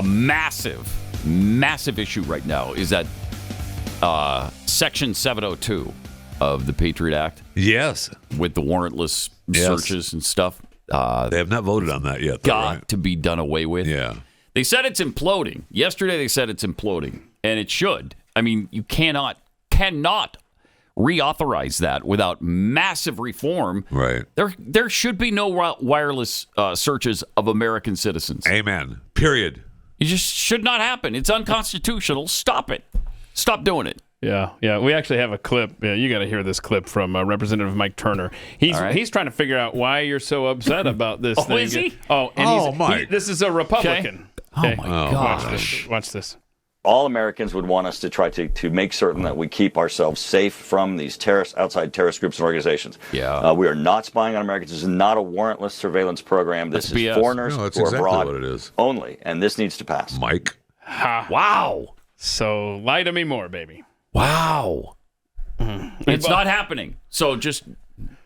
massive issue right now is that Section 702 of the Patriot Act. Yes. With the warrantless searches and stuff. They have not voted on that yet. Got to be done away with. Yeah. They said it's imploding. Yesterday they said it's imploding, and it should. I mean, you cannot reauthorize that without massive reform. Right. There should be no wireless searches of American citizens. Amen. Period. It just should not happen. It's unconstitutional. Stop it. Stop doing it. Yeah. We actually have a clip. Yeah, you got to hear this clip from Representative Mike Turner. He's trying to figure out why you're so upset about this thing. Is he? Mike. This is a Republican. Okay. Oh, my gosh. Watch this. All Americans would want us to try to make certain that we keep ourselves safe from these outside terrorist groups and organizations. Yeah. We are not spying on Americans. This is not a warrantless surveillance program. This is foreigners that's who are exactly abroad what it is. only, and this needs to pass. Mike. Wow. So lie to me more, baby. Wow. It's not happening. So just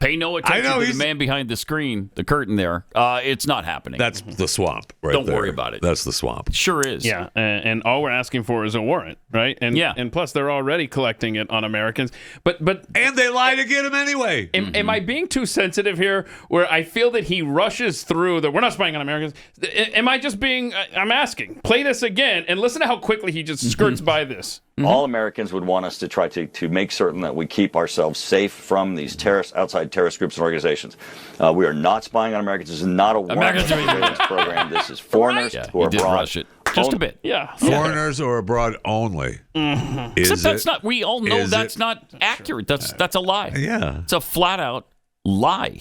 pay no attention to the man behind the screen, the curtain there. It's not happening. That's the swamp right Don't there. worry about it. That's the swamp. Sure is. Yeah, and all we're asking for is a warrant, right? And plus they're already collecting it on Americans. But and they lie to get him anyway. Am I being too sensitive here where I feel that he rushes through that we're not spying on Americans? Am I just being I'm asking. Play this again and listen to how quickly he just skirts by this. All Americans would want us to try to make certain that we keep ourselves safe from these outside terrorist groups and organizations. We are not spying on Americans. This is not a warrantless surveillance program. This is foreigners who are abroad. Rush it just a bit. Yeah. Foreigners who are abroad only. Except that's not. We all know that's not accurate. That's a lie. Yeah. It's a flat out lie.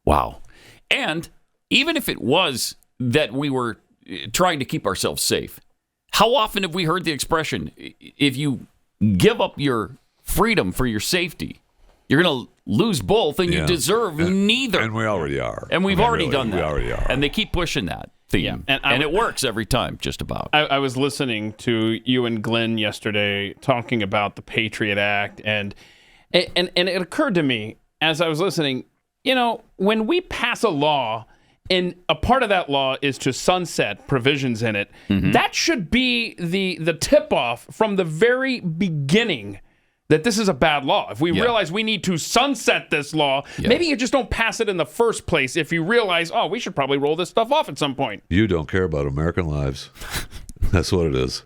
Wow. And even if it was that we were trying to keep ourselves safe, how often have we heard the expression, if you give up your freedom for your safety, you're going to lose both and you deserve neither. And we already are. And we've already done that. We already are. And they keep pushing that theme. Yeah. And it works every time, just about. I was listening to you and Glenn yesterday talking about the Patriot Act, and it occurred to me as I was listening, when we pass a law, and a part of that law is to sunset provisions in it, that should be the tip-off from the very beginning that this is a bad law. If we realize we need to sunset this law, maybe you just don't pass it in the first place if you realize, we should probably roll this stuff off at some point. You don't care about American lives. That's what it is.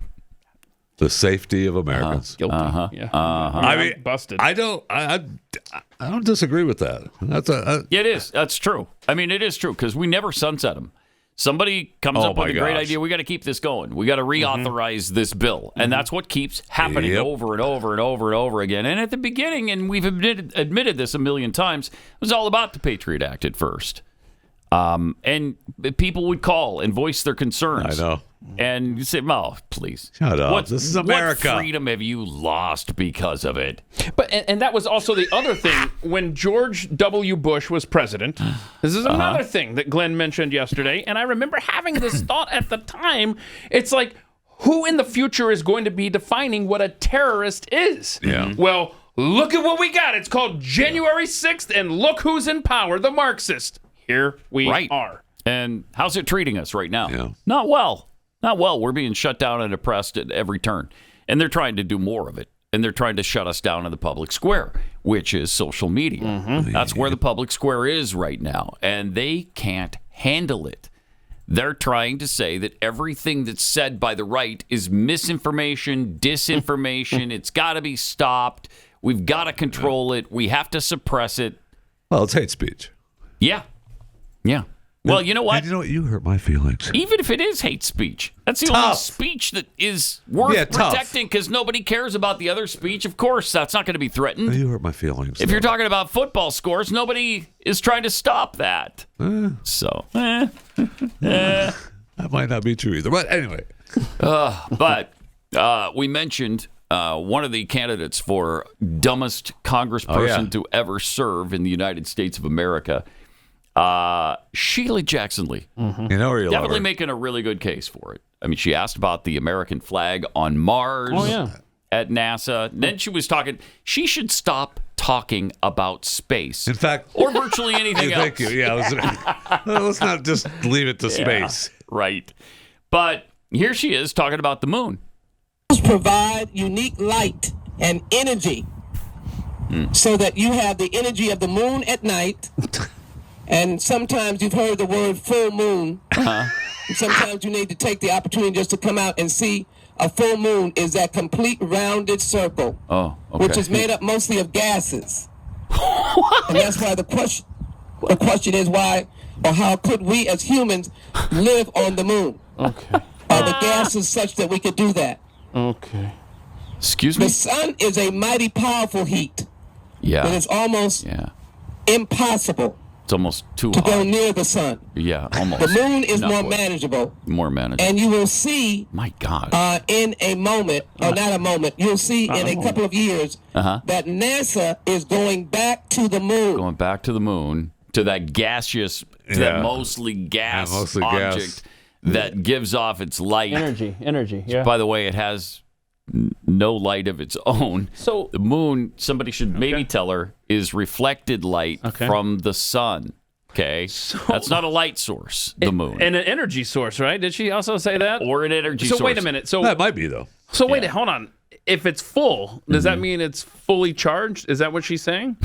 The safety of Americans. Guilty. Yeah. I mean, busted. I don't disagree with that. It is. That's true. I mean, it is true because we never sunset them. Somebody comes up with a great idea. We got to keep this going. We got to reauthorize this bill, and that's what keeps happening over and over and over and over again. And at the beginning, and we've admitted this a million times, it was all about the Patriot Act at first. And people would call and voice their concerns. I know. And you say, please. Shut up. This is America. What freedom have you lost because of it? But and that was also the other thing when George W. Bush was president. This is another thing that Glenn mentioned yesterday. And I remember having this thought at the time. It's like, who in the future is going to be defining what a terrorist is? Yeah. Well, look at what we got. It's called January 6th, and look who's in power, the Marxist. Here we are. And how's it treating us right now? Yeah. Not well. Not well. We're being shut down and oppressed at every turn. And they're trying to do more of it. And they're trying to shut us down in the public square, which is social media. That's where the public square is right now. And they can't handle it. They're trying to say that everything that's said by the right is misinformation, disinformation. It's got to be stopped. We've got to control it. We have to suppress it. Well, it's hate speech. Yeah. Yeah. Well, you know what? And you know what? You hurt my feelings. Even if it is hate speech, that's the only speech that is worth protecting because nobody cares about the other speech. Of course, that's not going to be threatened. You hurt my feelings. If you're talking about football scores, nobody is trying to stop that. That might not be true either. But anyway. But we mentioned one of the candidates for dumbest congressperson to ever serve in the United States of America. Sheila Jackson Lee. You know her, you love definitely her. making a really good case for it. I mean, she asked about the American flag on Mars at NASA. Then she was talking, she should stop talking about space. In fact, or virtually anything else. Thank you. Yeah, let's not just leave it to space. Right. But here she is talking about the moon. Provide unique light and energy so that you have the energy of the moon at night. And sometimes you've heard the word full moon. Sometimes you need to take the opportunity just to come out and see a full moon is that complete rounded circle, which is made up mostly of gases. And that's why the question is why or how could we as humans live on the moon? Okay. Are the gases such that we could do that? Okay. Excuse me? The sun is a mighty powerful heat. Yeah. But it's almost impossible It's almost too to hot. go near the sun. Yeah, almost. The moon is Not more quite. manageable. More manageable. And you will see, my God, in a moment, or not a moment, you'll see in a couple of years that NASA is going back to the moon. Going back to the moon, to that gaseous, to that mostly gas object that gives off its light. Energy, yeah. By the way, it has no light of its own. So the moon, somebody should maybe tell her, is reflected light from the sun. Okay, that's not a light source. The moon And an energy source, right? Did she also say that? Or an energy source. So wait a minute. So that might be though. So wait, hold on. If it's full, does that mean it's fully charged? Is that what she's saying?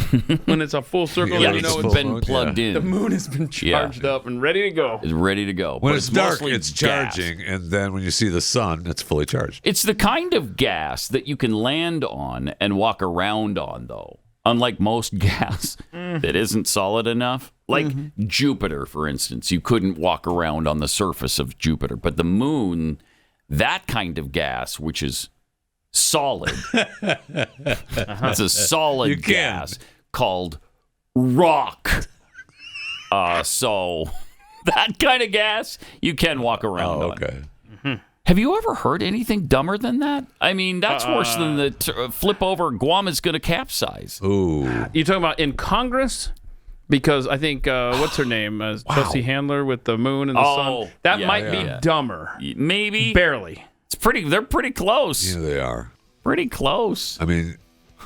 When it's a full circle, Yeah, you know it's been plugged in. The moon has been charged up and ready to go. It's ready to go. When But it's dark, mostly it's gas. charging, and then when you see the sun, it's fully charged. It's the kind of gas that you can land on and walk around on, though. Unlike most gas that isn't solid enough. Like Jupiter, for instance. You couldn't walk around on the surface of Jupiter. But the moon, that kind of gas, which is solid. It's a solid gas called rock. So that kind of gas, you can walk around on. Okay. Have you ever heard anything dumber than that? I mean, that's worse than the flip over Guam is going to capsize. Ooh. You talking about in Congress? Because I think, what's her name? Chelsea Handler with the moon and the sun. That might be dumber. Maybe. Barely. They're pretty close. Yeah, they are. Pretty close. I mean,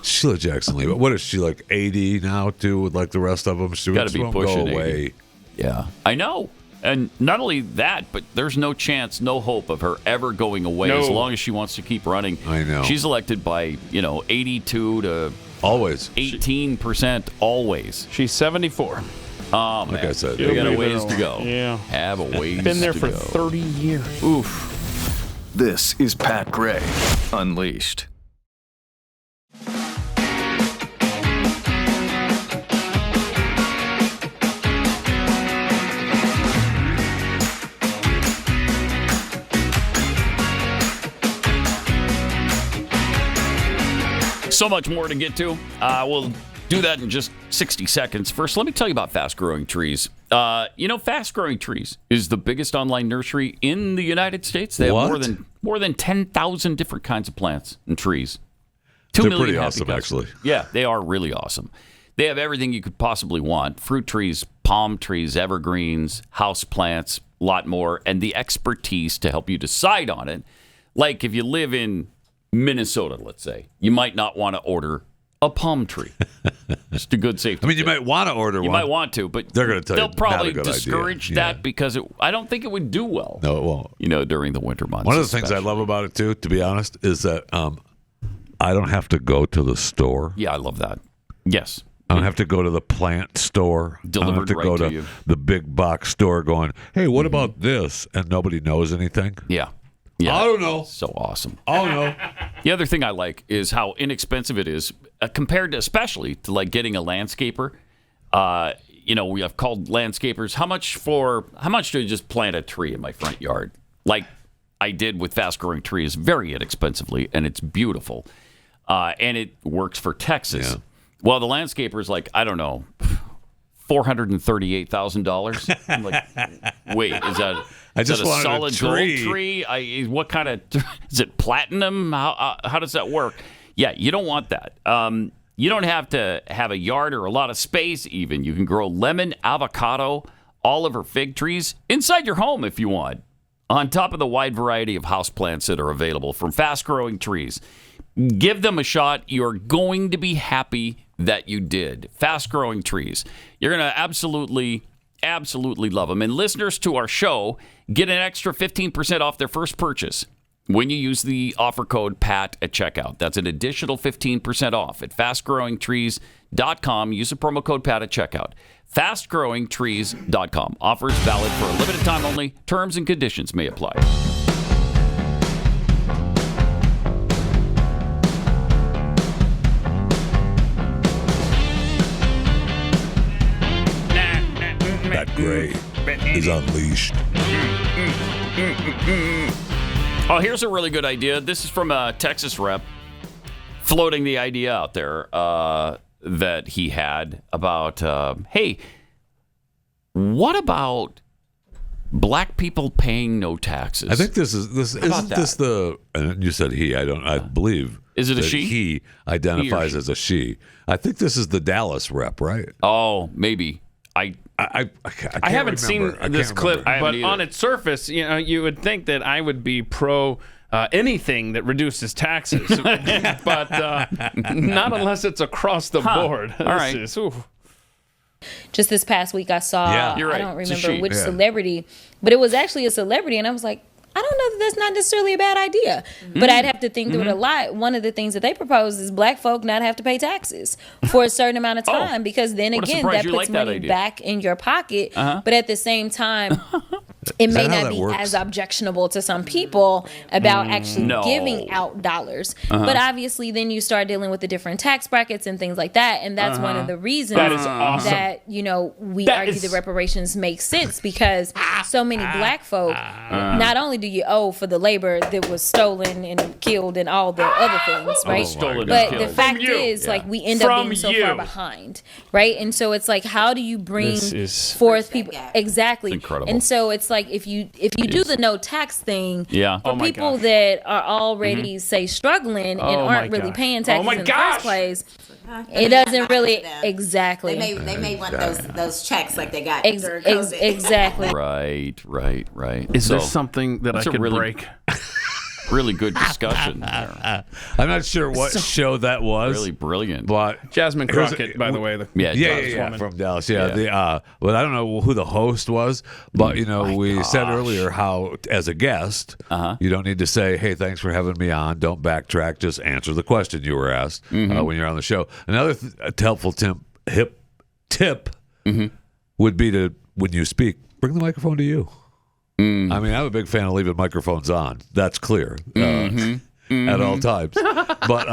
Sheila Jackson Lee. But what is she, like 80 now, too, with like the rest of them? She Got to be won't pushing go away. 80. Yeah, I know. And not only that, but there's no chance, no hope of her ever going away as long as she wants to keep running. I know. She's elected by, 82 to always 18% always. She's 74. Oh, man. Like I said, we got a ways to go. Yeah. Have a ways Been there to for go. 30 years. Oof. This is Pat Gray Unleashed. So much more to get to. We'll do that in just 60 seconds. First, let me tell you about Fast Growing Trees. Fast Growing Trees is the biggest online nursery in the United States. They have more than 10,000 different kinds of plants and trees. They're 2 million pretty happy awesome, customers. actually. Yeah, they are really awesome. They have everything you could possibly want. Fruit trees, palm trees, evergreens, house plants, a lot more, and the expertise to help you decide on it. Like if you live in Minnesota, let's say, you might not want to order a palm tree. Just a good safety. I mean, you might want to order one. You might want to, but they're going to tell they'll you probably not a good discourage idea. that because I don't think it would do well. No, it won't. During the winter months. One of the things I love about it, too, to be honest, is that I don't have to go to the store. Yeah, I love that. Yes. I don't have to go to the plant store. Delivered I don't have to right go to to you. the big box store going, hey, what about this? And nobody knows anything. Yeah. I don't know. So awesome. I don't know. The other thing I like is how inexpensive it is compared to, especially to like getting a landscaper. We have called landscapers. How much do you just plant a tree in my front yard? Like I did with Fast Growing Trees, very inexpensively, and it's beautiful. And it works for Texas. Yeah. Well, the landscaper's like, I don't know, $438,000. I'm like, wait, is that a solid gold tree? What kind of is it? Platinum? How does that work? Yeah, you don't want that. You don't have to have a yard or a lot of space. Even you can grow lemon, avocado, olive, or fig trees inside your home if you want. On top of the wide variety of houseplants that are available from Fast Growing Trees. Give them a shot. You're going to be happy that you did. Fast Growing Trees. You're going to absolutely love them. And listeners to our show get an extra 15% off their first purchase when you use the offer code PAT at checkout. That's an additional 15% off at fastgrowingtrees.com. Trees.com. Use the promo code PAT at checkout. Fastgrowingtrees.com. Offers valid for a limited time only. Terms and conditions may apply. Pat Gray is unleashed. Oh, here's a really good idea. This is from a Texas rep floating the idea out there that he had about, hey, what about black people paying no taxes? I think isn't this the, and you said he, I believe. Is it a that she? He identifies He or she? as a she. I think this is the Dallas rep, right? Oh, maybe. I haven't seen this clip, but either. on its surface, you would think that I would be pro anything that reduces taxes, but not unless it's across the board. All right. Just this past week, I saw, You're right. I don't It's a remember she. which Yeah. celebrity, but it was actually a celebrity, and I was like, I don't know that that's not necessarily a bad idea, but I'd have to think through it a lot. One of the things that they propose is black folk not have to pay taxes for a certain amount of time, because then what a again, surprise that you puts like that money idea. back in your pocket, Uh-huh. but at the same time, it Is may that how not that be works? as objectionable to some people about actually No. giving out dollars. Uh-huh. But obviously, then you start dealing with the different tax brackets and things like that, and that's one of the reasons That is awesome. that we That argue is- the reparations make sense, because so many black folk, not only do you owe for the labor that was stolen and killed and all the other things, right? stolen and But killed. the fact From you. is, Yeah. we end up From being so you. far behind, right? And so it's like, how do you bring This is- forth people? Exactly. It's incredible. And so it's like, if you do the no tax thing, Yeah. for Oh my people gosh. that are already say struggling and Oh aren't my really gosh. paying Oh taxes my in the gosh. first place, it doesn't really exactly. They may want those checks like they got during COVID. Exactly. Right. Is there So, something that I that's a could really- break? Really good discussion there. I'm not sure what show that was. Really brilliant. But Jasmine Crockett, by the way. Yeah, from Dallas. Yeah, Yeah. but I don't know who the host was. But we said earlier how, as a guest, you don't need to say, "Hey, thanks for having me on." Don't backtrack. Just answer the question you were asked when you're on the show. Another helpful tip would be to, when you speak, bring the microphone to you. I mean, I'm a big fan of leaving microphones on. That's clear at all times. But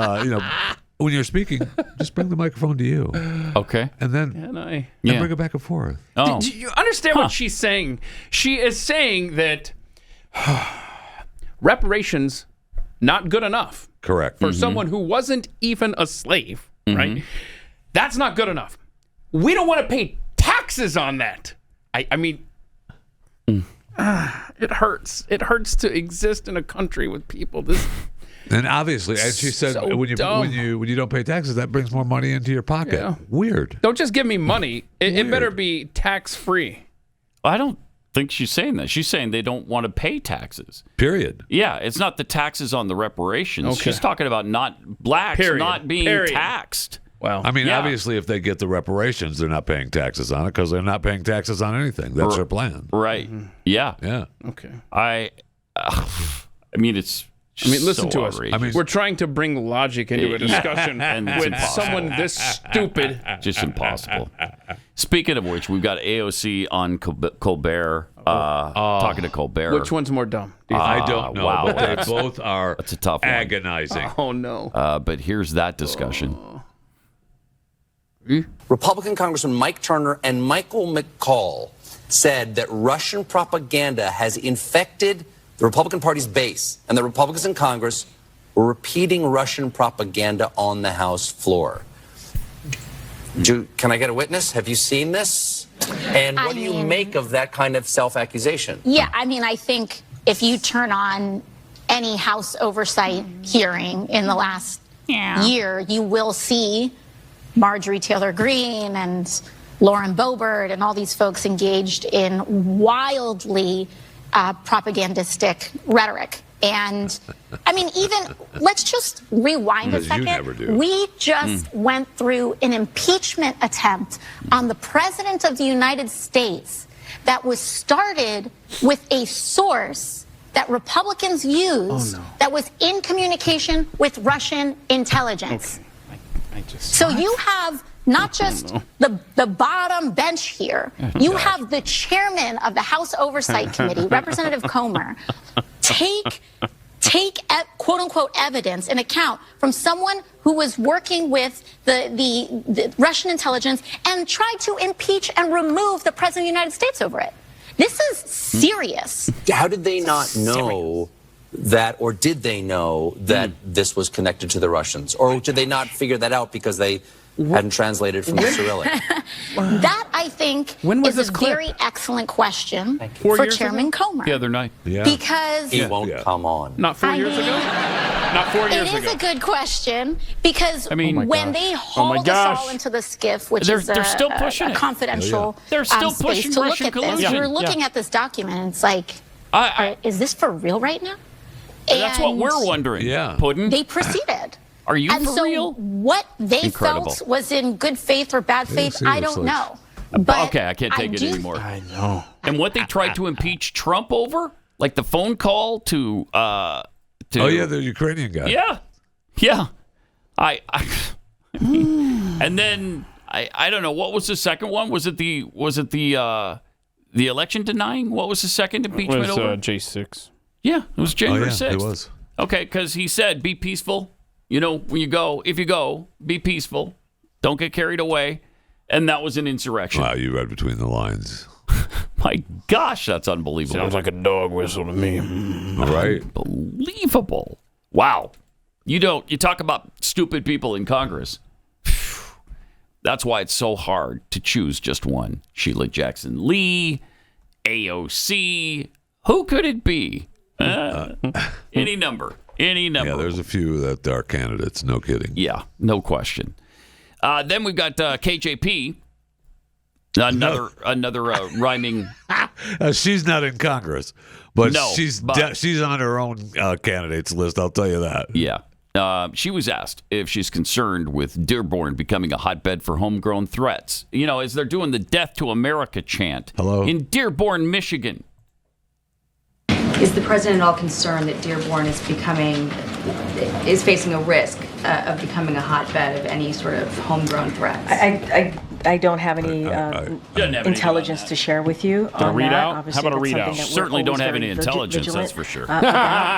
when you're speaking, just bring the microphone to you. Okay. And then And bring it back and forth. Oh. Do you understand what she's saying? She is saying that reparations not good enough Correct. for someone who wasn't even a slave, right? That's not good enough. We don't want to pay taxes on that. I mean, it hurts. It hurts to exist in a country with people this. And obviously, as she said, So when dumb. you don't pay taxes, that brings more money into your pocket. Yeah. Weird. Don't just give me money. It better be tax free. I don't think she's saying that. She's saying they don't want to pay taxes. Period. Yeah, it's not the taxes on the reparations. Okay. She's talking about blacks Period. not being Period. taxed. Well, I mean, Yeah. obviously, if they get the reparations, they're not paying taxes on it because they're not paying taxes on anything. That's their plan. Right. Yeah. Yeah. okay. I mean, it's. Listen so to us. outrageous. I mean, We're trying to bring logic into a discussion And it's with impossible. someone this stupid. Just impossible. Speaking of which, we've got AOC on Colbert, talking to Colbert. Which one's more dumb? Do you think? I don't know, wow. but they both are That's a tough one. agonizing. Oh no. But here's that discussion. Republican Congressman Mike Turner and Michael McCall said that Russian propaganda has infected the Republican Party's base, and the Republicans in Congress were repeating Russian propaganda on the House floor. Can I get a witness? Have you seen this? And what do you make of that kind of self-accusation? Yeah, I mean, I think if you turn on any House oversight hearing in the last year, you will see Marjorie Taylor Greene and Lauren Boebert and all these folks engaged in wildly propagandistic rhetoric. And I mean, even let's just rewind a Because you never second. do. We just went through an impeachment attempt on the President of the United States that was started with a source that Republicans used that was in communication with Russian intelligence. I just. So you have not just the bottom bench here. You have the chairman of the House Oversight Committee, Representative Comer, take quote unquote evidence and account from someone who was working with the Russian intelligence and tried to impeach and remove the president of the United States over it. This is serious. How did they not know that, or did they know that this was connected to the Russians? Or did they not figure that out because they hadn't translated from the Cyrillic? That, I think, is a very excellent question for Chairman Comer. The other night. Yeah. Because he won't come on. Not 4 years ago? Not 4 years ago. It is a good question because when they Oh hauled us all into the skiff, which is they're still pushing a confidential They're still space pushing to look Russian at this, collusion. you're looking at this document and it's like, is this for real right now? That's what And we're wondering. Yeah. Puddin'. They proceeded. Are you and for so real? What they Incredible. felt was in good faith or bad faith, I don't seriously. know. But Okay, I can't take it anymore. I know. And what they tried to impeach Trump over? Like the phone call to Oh yeah, the Ukrainian guy. Yeah. And then I don't know, what was the second one? Was it the election denying? What was the second impeachment It was over? J6. Yeah, it was January 6th. It was. Okay, because he said, be peaceful. You know, when you go, if you go, be peaceful. Don't get carried away. And that was an insurrection. Wow, you read between the lines. My gosh, that's unbelievable. Sounds like a dog whistle to me. Right. Unbelievable. Wow. You talk about stupid people in Congress. That's why it's so hard to choose just one. Sheila Jackson Lee, AOC. Who could it be? Any number. Yeah, there's a few that are candidates. No kidding. Yeah, no question. Then we've got KJP. Another rhyming. She's not in Congress, but No, she's but- she's on her own candidates list. I'll tell you that. Yeah. She was asked if she's concerned with Dearborn becoming a hotbed for homegrown threats. You know, as they're doing the Death to America chant in Dearborn, Michigan. Is the president at all concerned that Dearborn is facing a risk of becoming a hotbed of any sort of homegrown threats? I don't have any intelligence to share with you on readout? that. Obviously, How about a that's readout? something that we're Certainly don't always have very any intelligence, vigilant, that's for sure. about,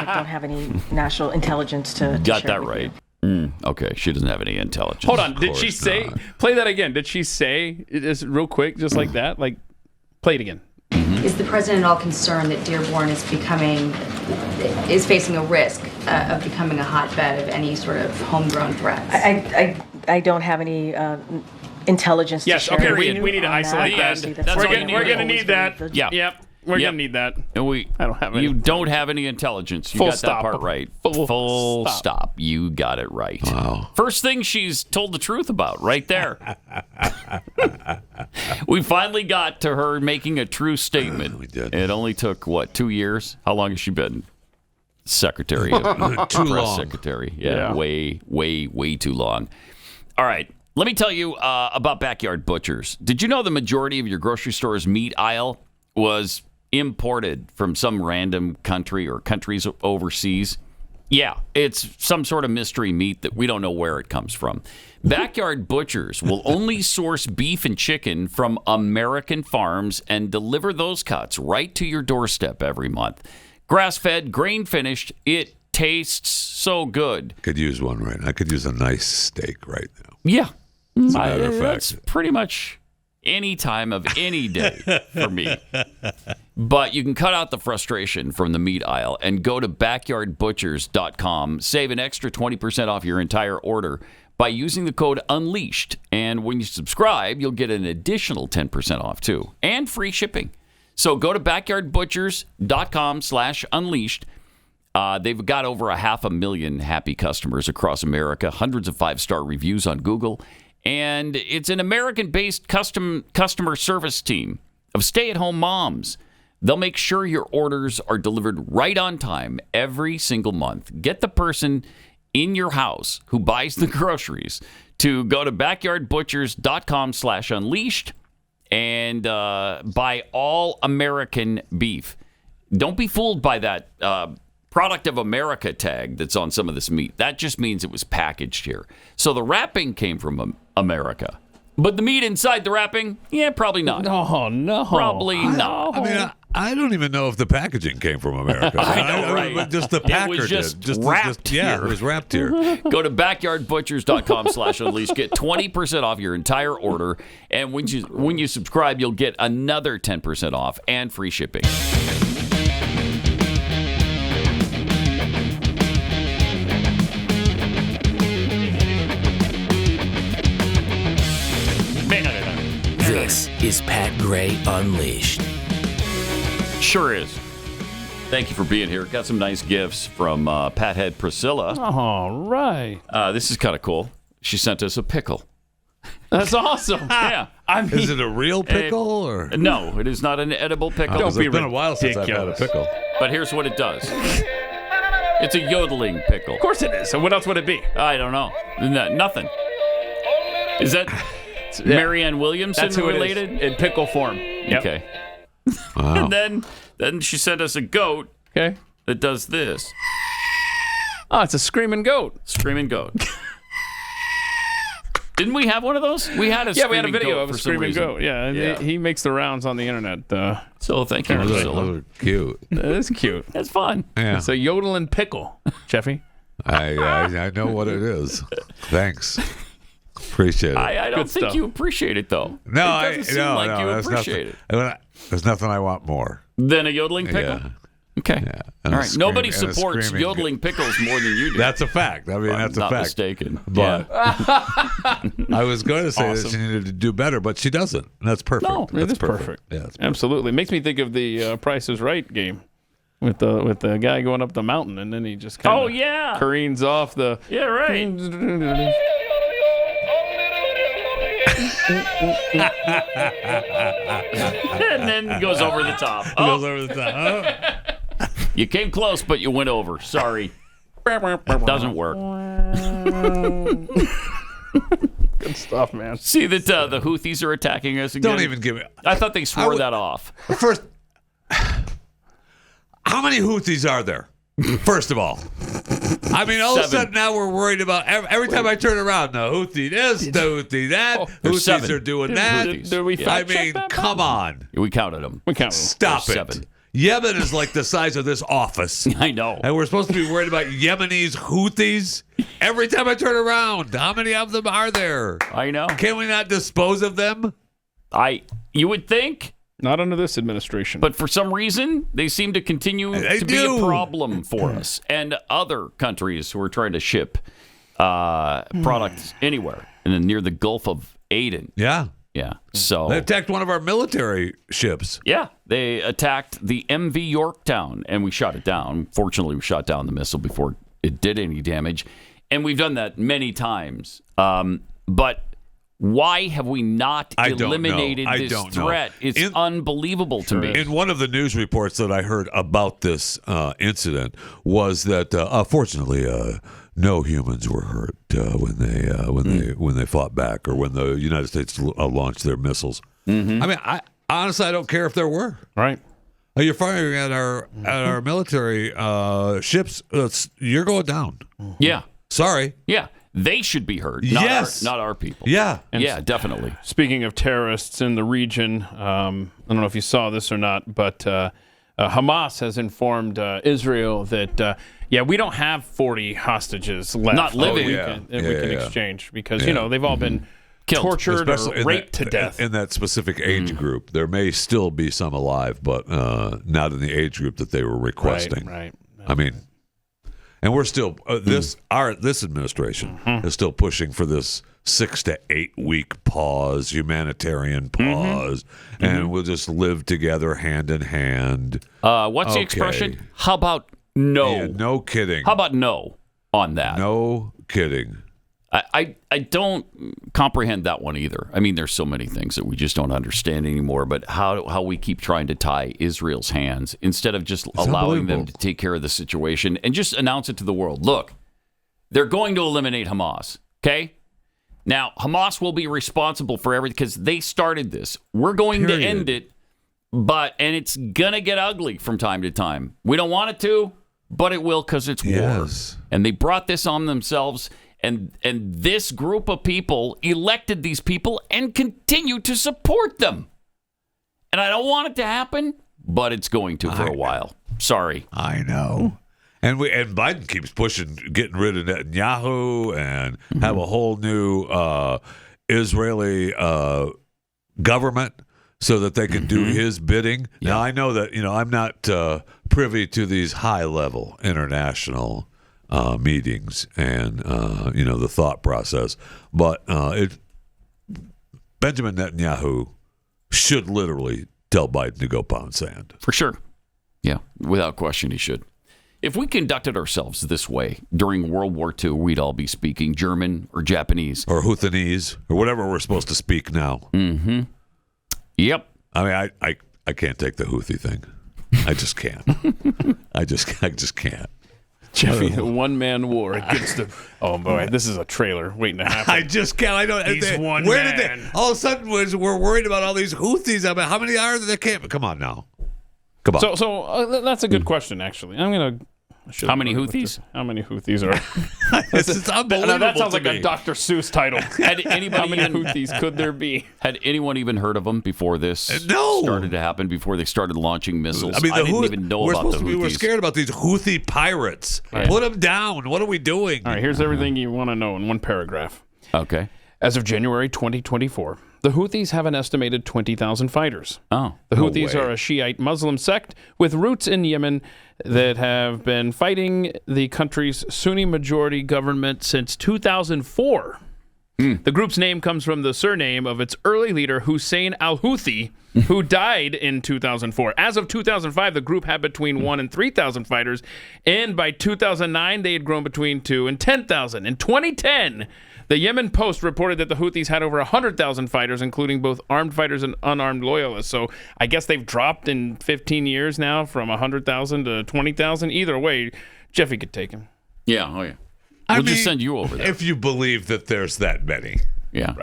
but don't have any national intelligence to Got share that with right. you. Okay, she doesn't have any intelligence. Hold on. Did she say? Play that again. Did she say it real quick, just like that? Like, play it again. Is the president at all concerned that Dearborn is facing a risk of becoming a hotbed of any sort of homegrown threats? I don't have any intelligence Yes. to share Okay. with you We need to on isolate that. that. That's We're something going to we're need always that. very Yeah. Yep. We're going to need that. And I don't have any. You don't have any intelligence. You Full got stop. that part right. Full stop. stop. You got it right. Wow. First thing she's told the truth about, right there. We finally got to her making a true statement. We did. It only took, 2 years? How long has she been secretary? Of Too press long. secretary. Yeah, way too long. All right. Let me tell you about backyard butchers. Did you know the majority of your grocery store's meat aisle was imported from some random country or countries overseas? Yeah, it's some sort of mystery meat that we don't know where it comes from. Backyard butchers will only source beef and chicken from American farms and deliver those cuts right to your doorstep every month. Grass-fed, grain-finished, it tastes so good. Could use one right now. I could use a nice steak right now. Yeah. As a matter of That's fact. pretty much any time of any day for me. But you can cut out the frustration from the meat aisle and go to backyardbutchers.com. Save an extra 20% off your entire order by using the code UNLEASHED. And when you subscribe, you'll get an additional 10% off too. And free shipping. So go to backyardbutchers.com/unleashed. They've got over 500,000 happy customers across America, hundreds of 5-star reviews on Google. And it's an American-based customer service team of stay-at-home moms. They'll make sure your orders are delivered right on time every single month. Get the person in your house who buys the groceries to go to backyardbutchers.com/unleashed and buy all American beef. Don't be fooled by that product of America tag that's on some of this meat. That just means it was packaged here. So the wrapping came from America. But the meat inside the wrapping, yeah, probably not. No. Probably not. I mean, I don't even know if the packaging came from America. I know, right? But just the packer It was just did. wrapped here. Yeah, it was wrapped here. Go to backyardbutchers.com/unleashed. Get 20% off your entire order. And when you subscribe, you'll get another 10% off and free shipping. This is Pat Gray Unleashed. Sure is. Thank you for being here. Got some nice gifts from Pathead Priscilla. All right. This is kind of cool. She sent us a pickle. That's awesome. Yeah. Is it a real pickle or? No, it is not an edible pickle. It's been a while since I've had a pickle. But here's what it does. It's a yodeling pickle. Of course it is. So what else would it be? I don't know. Nothing. Is that Marianne Williamson That's who related? It is, in pickle form. Yep. Okay. Wow. And then she sent us a goat that does this. Oh, it's a screaming goat. Screaming goat. Didn't we have one of those? We had a video of a screaming goat. Yeah, and he makes the rounds on the internet. So thank you, Priscilla. Those are cute. That is cute. That's fun. Yeah. It's a yodeling pickle, Jeffy. I know what it is. Thanks. Appreciate it. I don't think you appreciate it, though. No, it doesn't seem like you appreciate it. There's nothing I want more than a yodeling pickle? Yeah. Okay. Yeah. All right. Nobody supports yodeling pickles more than you do. That's a fact. I mean, that's a fact. Not mistaken. But I was going to say that she needed to do better, but she doesn't. And that's perfect. No, that's it is perfect. Yeah, that's absolutely. Makes me think of the Price is Right game with the guy going up the mountain, and then he just kind of careens off the. Yeah, right. And then goes over the top. Goes over the top. Oh. You came close, but you went over. Sorry. Doesn't work. Good stuff, man. See that the Houthis are attacking us again? Don't even give me. I thought they swore that off. First, how many Houthis are there? First of all, I mean, all of a sudden now we're worried about every time I turn around, the Houthi this, the Houthi that. Houthis are doing that. I mean, come on. We counted them. Stop it. 7. Yemen is like the size of this office. I know. And we're supposed to be worried about Yemenis, Houthis. Every time I turn around, how many of them are there? I know. Can we not dispose of them? You would think. Not under this administration. But for some reason, they seem to continue to be a problem for us and other countries who are trying to ship products anywhere and near the Gulf of Aden. Yeah. Yeah. So they attacked one of our military ships. Yeah. They attacked the MV Yorktown, and we shot it down. Fortunately, we shot down the missile before it did any damage. And we've done that many times. But why have we not eliminated this threat? It's unbelievable to me. In one of the news reports that I heard about this incident was that, fortunately, no humans were hurt when they fought back or when the United States launched their missiles. Mm-hmm. I mean, honestly, I don't care if there were. Right. You're firing at our military ships. You're going down. Yeah. Sorry. Yeah. They should be heard. Not our people. Yeah. Yeah, definitely. Speaking of terrorists in the region, I don't know if you saw this or not, but Hamas has informed Israel that, we don't have 40 hostages left. Not living. We can exchange because, they've all been tortured or raped to death. In that specific age group. There may still be some alive, but not in the age group that they were requesting. Right. I mean... And we're still this administration is still pushing for this 6 to 8 week pause, humanitarian pause, and we'll just live together hand in hand. What's the expression? How about no? Yeah, no kidding. How about no on that? No kidding. I don't comprehend that one either. I mean, there's so many things that we just don't understand anymore. But how we keep trying to tie Israel's hands instead of just allowing them to take care of the situation and just announce it to the world. Look, they're going to eliminate Hamas. Okay. Now, Hamas will be responsible for everything because they started this. We're going to end it, and it's gonna get ugly from time to time. We don't want it to, but it will because it's war, and they brought this on themselves. And this group of people elected these people and continue to support them. And I don't want it to happen, but it's going to for a while. Sorry. I know. And Biden keeps pushing, getting rid of Netanyahu and have a whole new Israeli government so that they can do his bidding. Yeah. Now, I know that, I'm not privy to these high-level international meetings and, the thought process. But Benjamin Netanyahu should literally tell Biden to go pound sand. For sure. Yeah, without question, he should. If we conducted ourselves this way during World War II, we'd all be speaking German or Japanese. Or Houthis, or whatever we're supposed to speak now. Mm-hmm. Yep. I mean, I can't take the Houthi thing. I just can't. I just can't. Jeffy, the one-man war against the... Oh, boy, this is a trailer waiting to happen. I just can't. I don't... He's one where man. Did they... All of a sudden, we're worried about all these Houthis. I mean, how many are there? They can't... Come on now. Come on. So that's a good question, actually. I'm going to... How many Houthis? How many Houthis are... It's unbelievable. That sounds like me. a Dr. Seuss title. Had anybody How many Houthis could there be? Had anyone even heard of them before this started to happen, before they started launching missiles? I mean, didn't even know about the Houthis. We were scared about these Houthi pirates. Right. Put them down. What are we doing? All right, here's everything you want to know in one paragraph. Okay. As of January 2024, the Houthis have an estimated 20,000 fighters. Oh, the Houthis are a Shiite Muslim sect with roots in Yemen that have been fighting the country's Sunni majority government since 2004. The group's name comes from the surname of its early leader, Hussein al-Houthi, who died in 2004. As of 2005, the group had between 1,000 and 3,000 fighters, and by 2009, they had grown between 2,000 and 10,000. In 2010, the Yemen Post reported that the Houthis had over 100,000 fighters, including both armed fighters and unarmed loyalists. So I guess they've dropped in 15 years now from 100,000 to 20,000. Either way, Jeffy could take him. Yeah, oh yeah. We'll just send you over there. If you believe that there's that many. Yeah.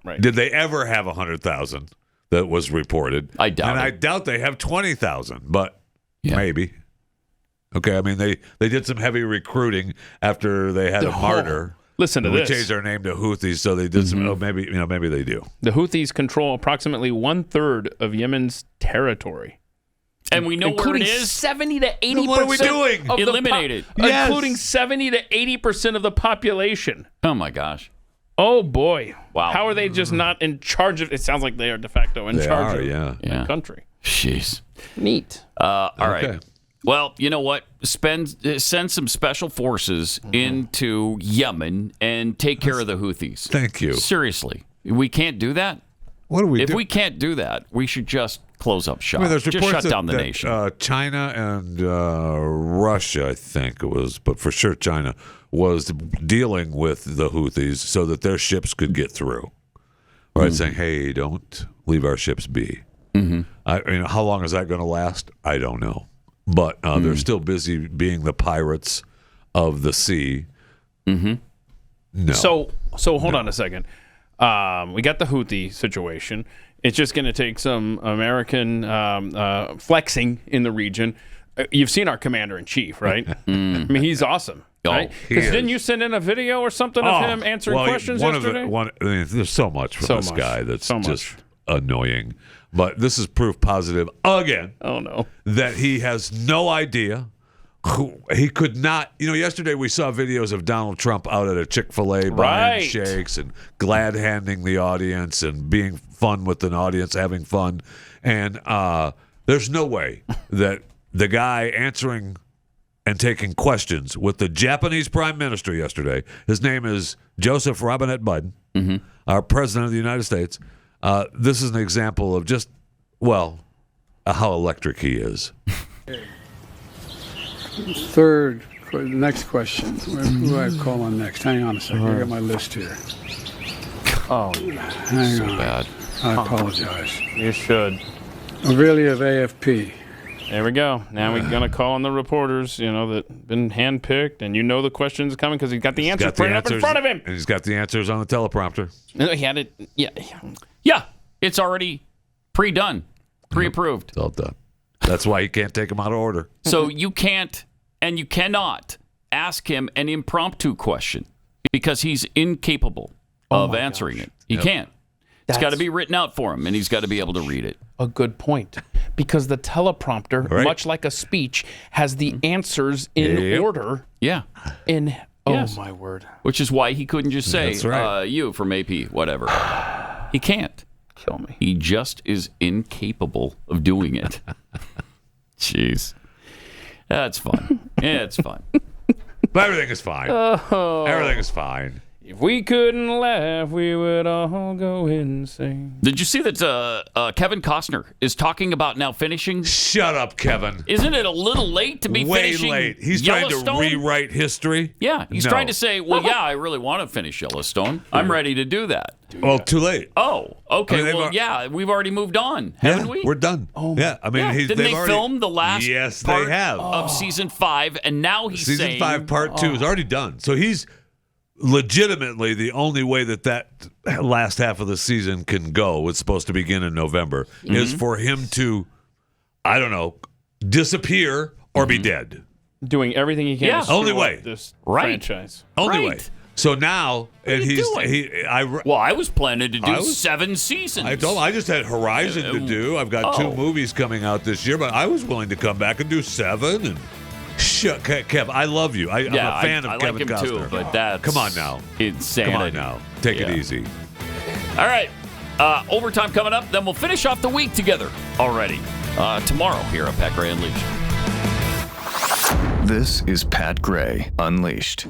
Right. Did they ever have 100,000 that was reported? I doubt and it. I doubt they have 20,000, but maybe. Okay, I mean, they did some heavy recruiting after they had a martyr. Listen to this. We changed our name to Houthis, so they did some. Oh, maybe they do. The Houthis control approximately 1/3 of Yemen's territory, and we know where it is. 70 to 80%. What are we doing? Eliminated, including 70 to 80% of the population. Oh my gosh! Oh boy! Wow! How are they just not in charge of? It sounds like they are de facto in charge of the country. Jeez. Neat. All right. Well, you know what? Send some special forces into Yemen and take care of the Houthis. Thank you. Seriously. We can't do that? What do we do? If we can't do that, we should just close up shop. I mean, there's just reports shut down the that, nation. China and Russia, I think it was, but for sure China, was dealing with the Houthis so that their ships could get through. Right? Saying, hey, don't leave our ships be. How long is that going to last? I don't know. But they're still busy being the pirates of the sea. No. So hold on a second. We got the Houthi situation. It's just going to take some American flexing in the region. You've seen our commander-in-chief, right? I mean, he's awesome. Right? Because didn't you send in a video or something of him answering questions yesterday? There's so much from this guy that's just annoying. But this is proof positive again. Oh, no. That he has no idea. He could not. Yesterday we saw videos of Donald Trump out at a Chick-fil-A buying shakes and glad-handing the audience and being fun with an audience, having fun. And there's no way that the guy answering and taking questions with the Japanese Prime Minister yesterday, his name is Joseph Robinette Biden, our President of the United States. This is an example of just, how electric he is. Next question. Who do I call on next? Hang on a second. I got my list here. Oh, hang on. Bad. I apologize. You should. Aurelia of AFP. There we go. Now we're going to call on the reporters, that been handpicked, and the questions coming because he's got the answers printed up in front of him. And he's got the answers on the teleprompter. He had it. Yeah. It's already pre-done, pre-approved. It's all done. That's why you can't take him out of order. So you can't and you cannot ask him an impromptu question. because he's incapable of answering it. He can't. It's got to be written out for him, and he's got to be able to read it. A good point. Because the teleprompter, much like a speech, has the answers in order. Yeah. My word. Which is why he couldn't just say, you from AP, whatever. He can't. Kill me. He just is incapable of doing it. Jeez. That's fun. Yeah, it's fun. But everything is fine. Everything is fine. If we couldn't laugh, we would all go insane. Did you see that Kevin Costner is talking about now finishing? Shut up, Kevin. Isn't it a little late to be finishing Way late. He's trying to rewrite history? Yeah, he's trying to say, well, yeah, I really want to finish Yellowstone. I'm ready to do that. Well, too late. Oh, okay. We've already moved on, haven't we? We're done. Yeah, I mean, didn't they film the last part they have. of season 5, and now he's saying season 5 part 2 is already done. So he's legitimately the only way that last half of the season can go. It's supposed to begin in November. Is for him to, I don't know, disappear or be dead. Doing everything he can. To only way. This franchise. Only way. So now, I was planning to do 7 seasons. I just had Horizon to do. I've got 2 movies coming out this year, but I was willing to come back and do 7. And Kev, I love you. I'm a fan of Kevin Costner. Too, but that's come on now, insanity. Come on now, take it easy. All right, overtime coming up. Then we'll finish off the week together already tomorrow here on Pat Gray Unleashed. This is Pat Gray Unleashed.